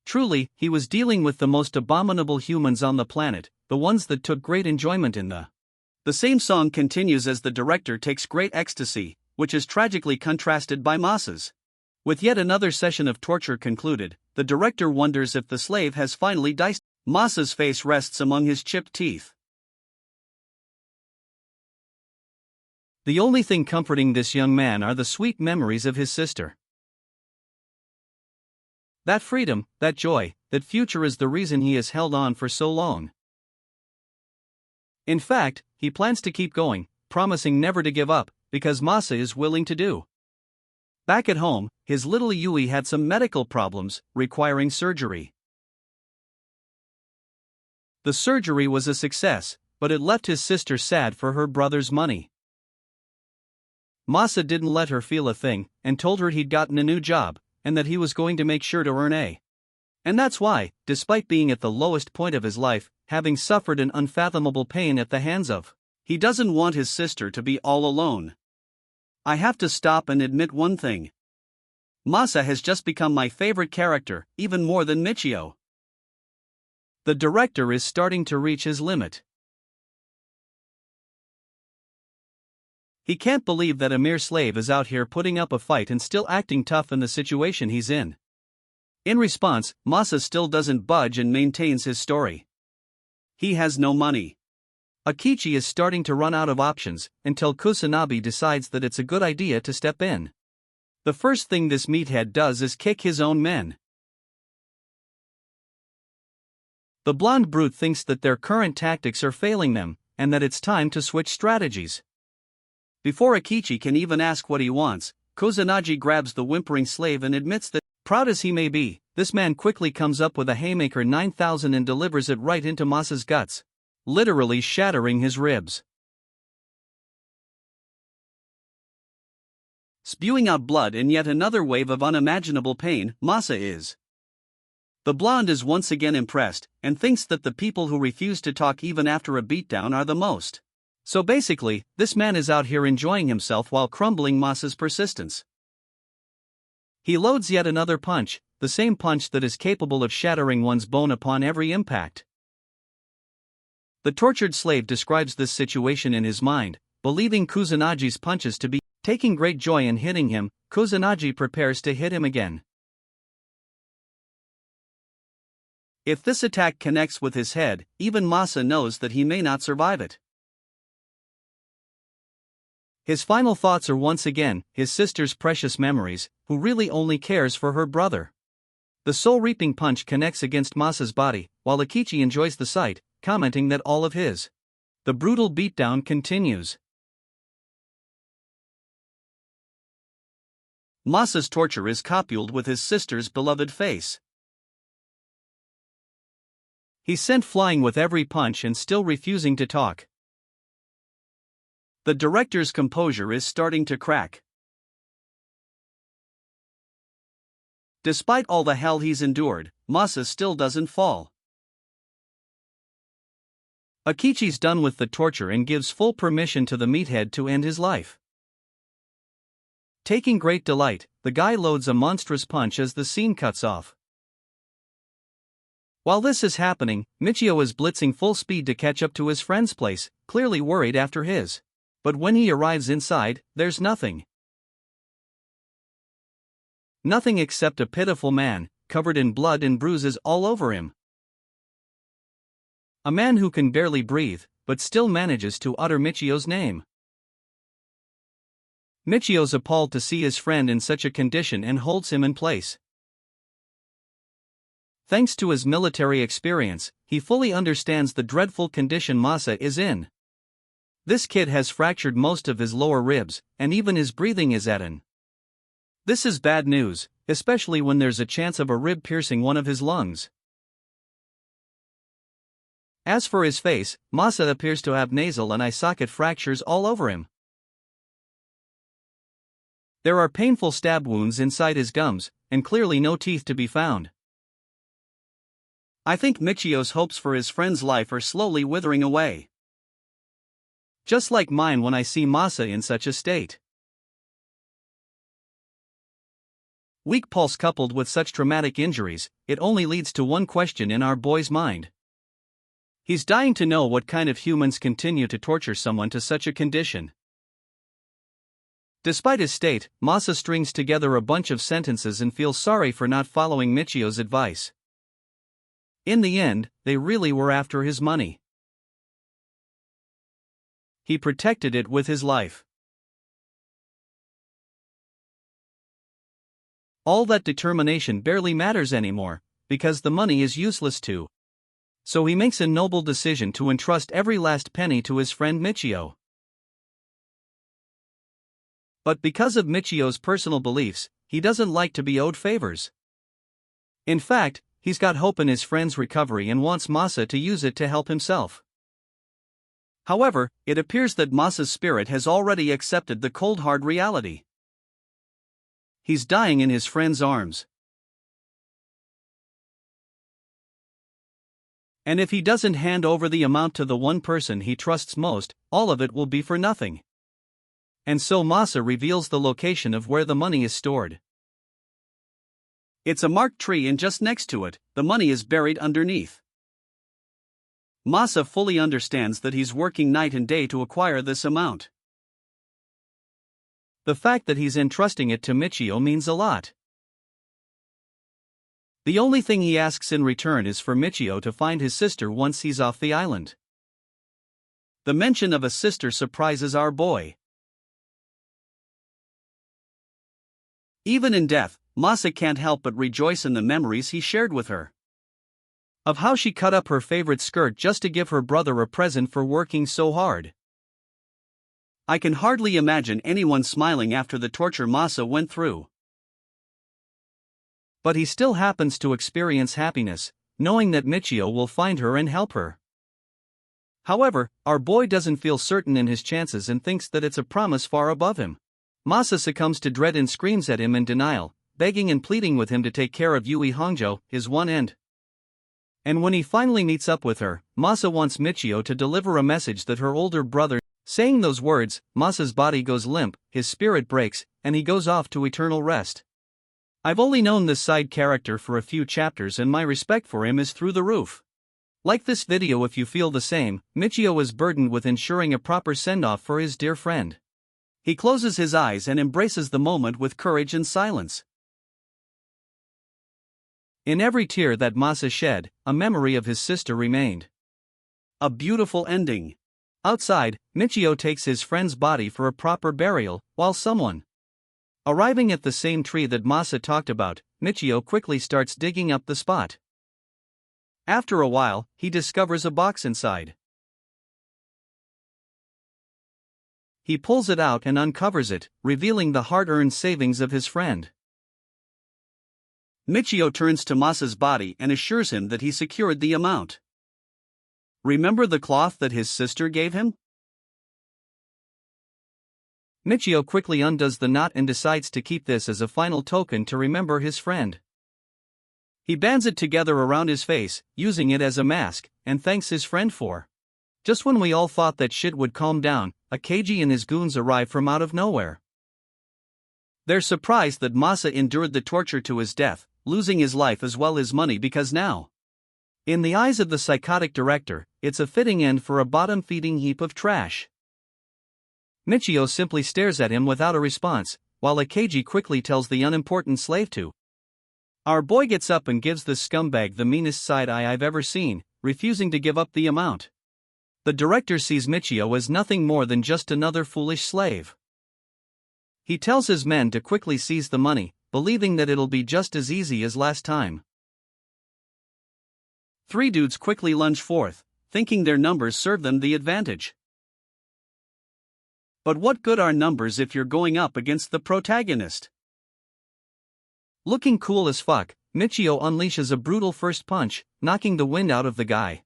Truly, he was dealing with the most abominable humans on the planet, the ones that took great enjoyment in the same song continues as the director takes great ecstasy, which is tragically contrasted by Masa's. With yet another session of torture concluded, the director wonders if the slave has finally died. Masa's face rests among his chipped teeth. The only thing comforting this young man are the sweet memories of his sister. That freedom, that joy, that future is the reason he has held on for so long. In fact, he plans to keep going, promising never to give up, because Masa is willing to do. Back at home, his little Yui had some medical problems, requiring surgery. The surgery was a success, but it left his sister sad for her brother's money. Masa didn't let her feel a thing, and told her he'd gotten a new job, and that he was going to make sure to earn a. And that's why, despite being at the lowest point of his life, having suffered an unfathomable pain at the hands of, he doesn't want his sister to be all alone. I have to stop and admit one thing. Masa has just become my favorite character, even more than Michio. The director is starting to reach his limit. He can't believe that a mere slave is out here putting up a fight and still acting tough in the situation he's in. In response, Masa still doesn't budge and maintains his story. He has no money. Akechi is starting to run out of options, until Kusanagi decides that it's a good idea to step in. The first thing this meathead does is kick his own men. The blonde brute thinks that their current tactics are failing them, and that it's time to switch strategies. Before Akechi can even ask what he wants, Kusanagi grabs the whimpering slave and admits that, proud as he may be, this man quickly comes up with a haymaker 9000 and delivers it right into Masa's guts, literally shattering his ribs. Spewing out blood in yet another wave of unimaginable pain, Masa is. The blonde is once again impressed, and thinks that the people who refuse to talk even after a beatdown are the most. So basically, this man is out here enjoying himself while crumbling Masa's persistence. He loads yet another punch, the same punch that is capable of shattering one's bone upon every impact. The tortured slave describes this situation in his mind, believing Kusanagi's punches to be. Taking great joy in hitting him, Kusanagi prepares to hit him again. If this attack connects with his head, even Masa knows that he may not survive it. His final thoughts are once again his sister's precious memories, who really only cares for her brother. The soul-reaping punch connects against Masa's body, while Akechi enjoys the sight, commenting that all of his. The brutal beatdown continues. Masa's torture is copuled with his sister's beloved face. He's sent flying with every punch and still refusing to talk. The director's composure is starting to crack. Despite all the hell he's endured, Masa still doesn't fall. Akechi's done with the torture and gives full permission to the meathead to end his life. Taking great delight, the guy loads a monstrous punch as the scene cuts off. While this is happening, Michio is blitzing full speed to catch up to his friend's place, clearly worried after his. But when he arrives inside, there's nothing. Nothing except a pitiful man, covered in blood and bruises all over him. A man who can barely breathe, but still manages to utter Michio's name. Michio's appalled to see his friend in such a condition and holds him in place. Thanks to his military experience, he fully understands the dreadful condition Masa is in. This kid has fractured most of his lower ribs, and even his breathing is at an. This is bad news, especially when there's a chance of a rib piercing one of his lungs. As for his face, Masa appears to have nasal and eye socket fractures all over him. There are painful stab wounds inside his gums, and clearly no teeth to be found. I think Michio's hopes for his friend's life are slowly withering away. Just like mine when I see Masa in such a state. Weak pulse coupled with such traumatic injuries, it only leads to one question in our boy's mind. He's dying to know what kind of humans continue to torture someone to such a condition. Despite his state, Masa strings together a bunch of sentences and feels sorry for not following Michio's advice. In the end, they really were after his money. He protected it with his life. All that determination barely matters anymore, because the money is useless too. So he makes a noble decision to entrust every last penny to his friend Michio. But because of Michio's personal beliefs, he doesn't like to be owed favors. In fact, he's got hope in his friend's recovery and wants Masa to use it to help himself. However, it appears that Masa's spirit has already accepted the cold hard reality. He's dying in his friend's arms. And if he doesn't hand over the amount to the one person he trusts most, all of it will be for nothing. And so Masa reveals the location of where the money is stored. It's a marked tree, and just next to it, the money is buried underneath. Masa fully understands that he's working night and day to acquire this amount. The fact that he's entrusting it to Michio means a lot. The only thing he asks in return is for Michio to find his sister once he's off the island. The mention of a sister surprises our boy. Even in death, Masa can't help but rejoice in the memories he shared with her. Of how she cut up her favorite skirt just to give her brother a present for working so hard. I can hardly imagine anyone smiling after the torture Masa went through. But he still happens to experience happiness, knowing that Michio will find her and help her. However, our boy doesn't feel certain in his chances and thinks that it's a promise far above him. Masa succumbs to dread and screams at him in denial, begging and pleading with him to take care of Yui Hongjo, his one end. And when he finally meets up with her, Masa wants Michio to deliver a message that her older brother. Saying those words, Masa's body goes limp, his spirit breaks, and he goes off to eternal rest. I've only known this side character for a few chapters and my respect for him is through the roof. Like this video if you feel the same. Michio is burdened with ensuring a proper send-off for his dear friend. He closes his eyes and embraces the moment with courage and silence. In every tear that Masa shed, a memory of his sister remained. A beautiful ending. Outside, Michio takes his friend's body for a proper burial, while someone. Arriving at the same tree that Masa talked about, Michio quickly starts digging up the spot. After a while, he discovers a box inside. He pulls it out and uncovers it, revealing the hard-earned savings of his friend. Michio turns to Masa's body and assures him that he secured the amount. Remember the cloth that his sister gave him? Michio quickly undoes the knot and decides to keep this as a final token to remember his friend. He bands it together around his face, using it as a mask, and thanks his friend for. Just when we all thought that shit would calm down, Akeji and his goons arrive from out of nowhere. They're surprised that Masa endured the torture to his death, losing his life as well as money because now, in the eyes of the psychotic director, it's a fitting end for a bottom-feeding heap of trash. Michio simply stares at him without a response, while Akeji quickly tells the unimportant slave to. Our boy gets up and gives this scumbag the meanest side-eye I've ever seen, refusing to give up the amount. The director sees Michio as nothing more than just another foolish slave. He tells his men to quickly seize the money, believing that it'll be just as easy as last time. 3 dudes quickly lunge forth, thinking their numbers serve them the advantage. But what good are numbers if you're going up against the protagonist? Looking cool as fuck, Michio unleashes a brutal first punch, knocking the wind out of the guy.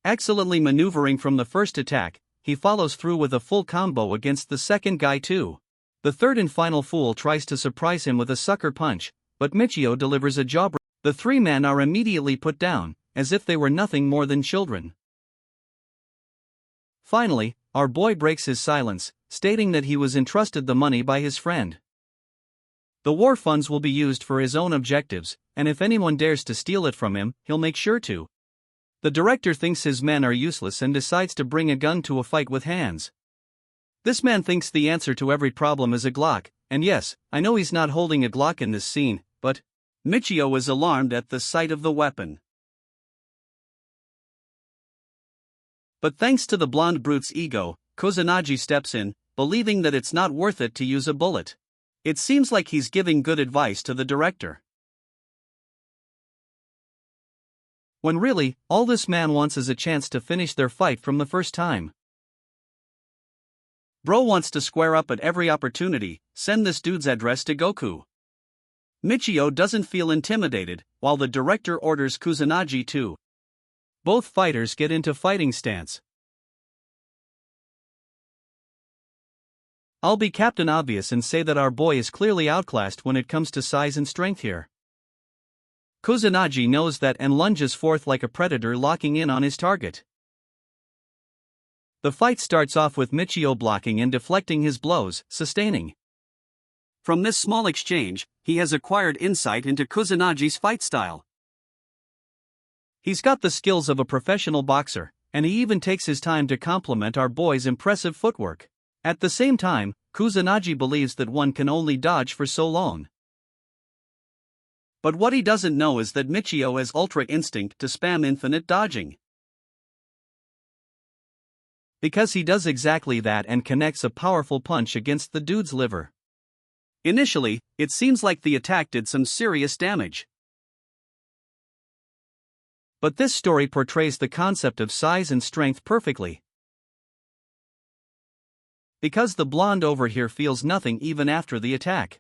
Excellently maneuvering from the first attack, he follows through with a full combo against the second guy too. The third and final fool tries to surprise him with a sucker punch, but Michio delivers a jawbreaker. The 3 men are immediately put down, as if they were nothing more than children. Finally, our boy breaks his silence, stating that he was entrusted the money by his friend. The war funds will be used for his own objectives, and if anyone dares to steal it from him, he'll make sure to. The director thinks his men are useless and decides to bring a gun to a fight with hands. This man thinks the answer to every problem is a Glock, and yes, I know he's not holding a Glock in this scene, but Michio is alarmed at the sight of the weapon. But thanks to the blonde brute's ego, Kusanagi steps in, believing that it's not worth it to use a bullet. It seems like he's giving good advice to the director. When really, all this man wants is a chance to finish their fight from the first time. Bro wants to square up at every opportunity, send this dude's address to Goku. Michio doesn't feel intimidated, while the director orders Kusanagi to. Both fighters get into fighting stance. I'll be Captain Obvious and say that our boy is clearly outclassed when it comes to size and strength here. Kusanagi knows that and lunges forth like a predator, locking in on his target. The fight starts off with Michio blocking and deflecting his blows, sustaining. From this small exchange, he has acquired insight into Kusanagi's fight style. He's got the skills of a professional boxer, and he even takes his time to compliment our boy's impressive footwork. At the same time, Kusanagi believes that one can only dodge for so long. But what he doesn't know is that Michio has ultra instinct to spam infinite dodging. Because he does exactly that and connects a powerful punch against the dude's liver. Initially, it seems like the attack did some serious damage. But this story portrays the concept of size and strength perfectly. Because the blonde over here feels nothing even after the attack.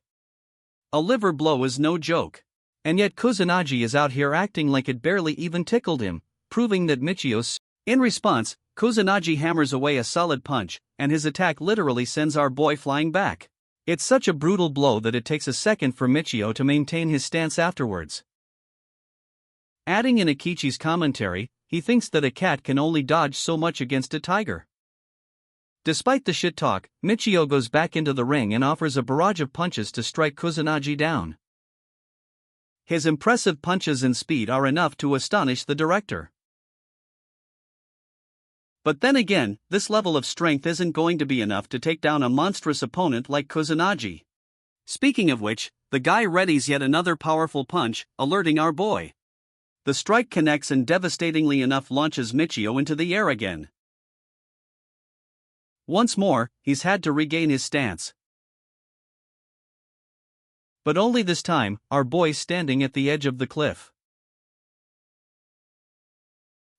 A liver blow is no joke. And yet Kusanagi is out here acting like it barely even tickled him, proving that Michio's. In response, Kusanagi hammers away a solid punch, and his attack literally sends our boy flying back. It's such a brutal blow that it takes a second for Michio to maintain his stance afterwards. Adding in Akichi's commentary, he thinks that a cat can only dodge so much against a tiger. Despite the shit talk, Michio goes back into the ring and offers a barrage of punches to strike Kusanagi down. His impressive punches and speed are enough to astonish the director. But then again, this level of strength isn't going to be enough to take down a monstrous opponent like Kusanagi. Speaking of which, the guy readies yet another powerful punch, alerting our boy. The strike connects and devastatingly enough launches Michio into the air again. Once more, he's had to regain his stance. But only this time, our boy's standing at the edge of the cliff.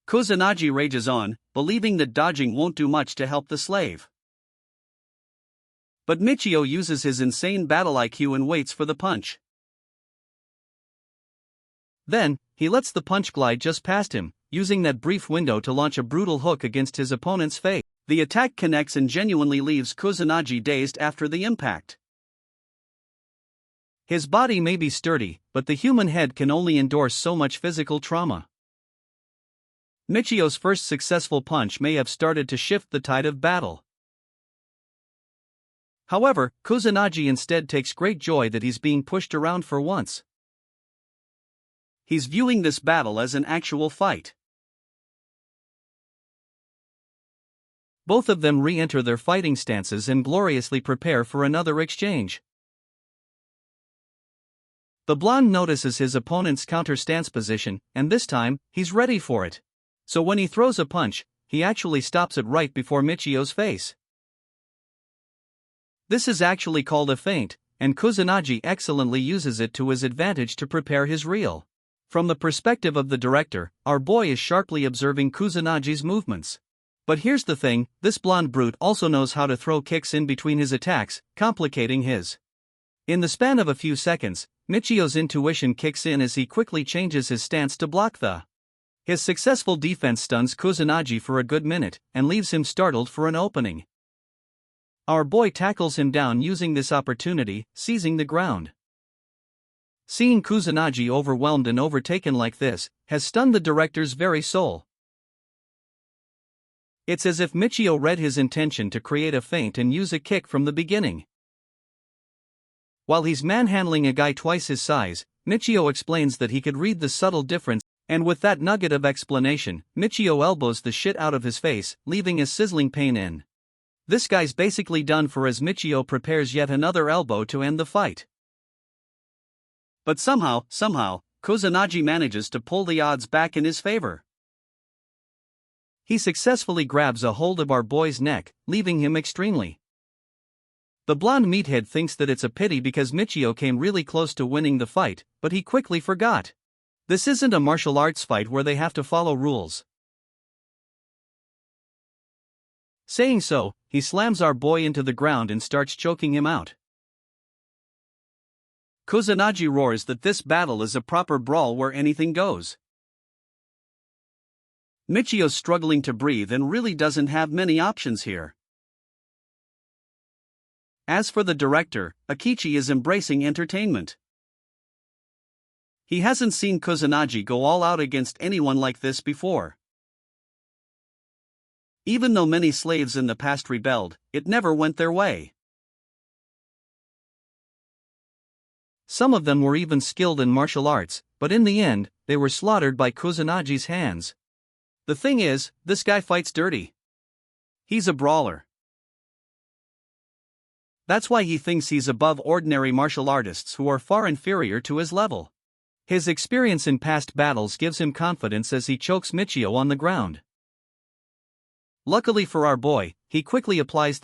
Kusanagi rages on, believing that dodging won't do much to help the slave. But Michio uses his insane battle IQ and waits for the punch. Then, he lets the punch glide just past him, using that brief window to launch a brutal hook against his opponent's face. The attack connects and genuinely leaves Kusanagi dazed after the impact. His body may be sturdy, but the human head can only endure so much physical trauma. Michio's first successful punch may have started to shift the tide of battle. However, Kusanagi instead takes great joy that he's being pushed around for once. He's viewing this battle as an actual fight. Both of them re-enter their fighting stances and gloriously prepare for another exchange. The blonde notices his opponent's counter stance position, and this time, he's ready for it. So when he throws a punch, he actually stops it right before Michio's face. This is actually called a feint, and Kusanagi excellently uses it to his advantage to prepare his reel. From the perspective of the director, our boy is sharply observing Kusanagi's movements. But here's the thing, this blonde brute also knows how to throw kicks in between his attacks, complicating his. In the span of a few seconds, Michio's intuition kicks in as he quickly changes his stance to block the. His successful defense stuns Kusanagi for a good minute, and leaves him startled for an opening. Our boy tackles him down using this opportunity, seizing the ground. Seeing Kusanagi overwhelmed and overtaken like this, has stunned the director's very soul. It's as if Michio read his intention to create a feint and use a kick from the beginning. While he's manhandling a guy twice his size, Michio explains that he could read the subtle difference, and with that nugget of explanation, Michio elbows the shit out of his face, leaving a sizzling pain in. This guy's basically done for as Michio prepares yet another elbow to end the fight. But somehow, Kusanagi manages to pull the odds back in his favor. He successfully grabs a hold of our boy's neck, leaving him extremely. The blonde meathead thinks that it's a pity because Michio came really close to winning the fight, but he quickly forgot. This isn't a martial arts fight where they have to follow rules. Saying so, he slams our boy into the ground and starts choking him out. Kusanagi roars that this battle is a proper brawl where anything goes. Michio's struggling to breathe and really doesn't have many options here. As for the director, Akichi is embracing entertainment. He hasn't seen Kusanagi go all out against anyone like this before. Even though many slaves in the past rebelled, it never went their way. Some of them were even skilled in martial arts, but in the end, they were slaughtered by Kusanagi's hands. The thing is, this guy fights dirty. He's a brawler. That's why he thinks he's above ordinary martial artists who are far inferior to his level. His experience in past battles gives him confidence as he chokes Michio on the ground. Luckily for our boy, he quickly applies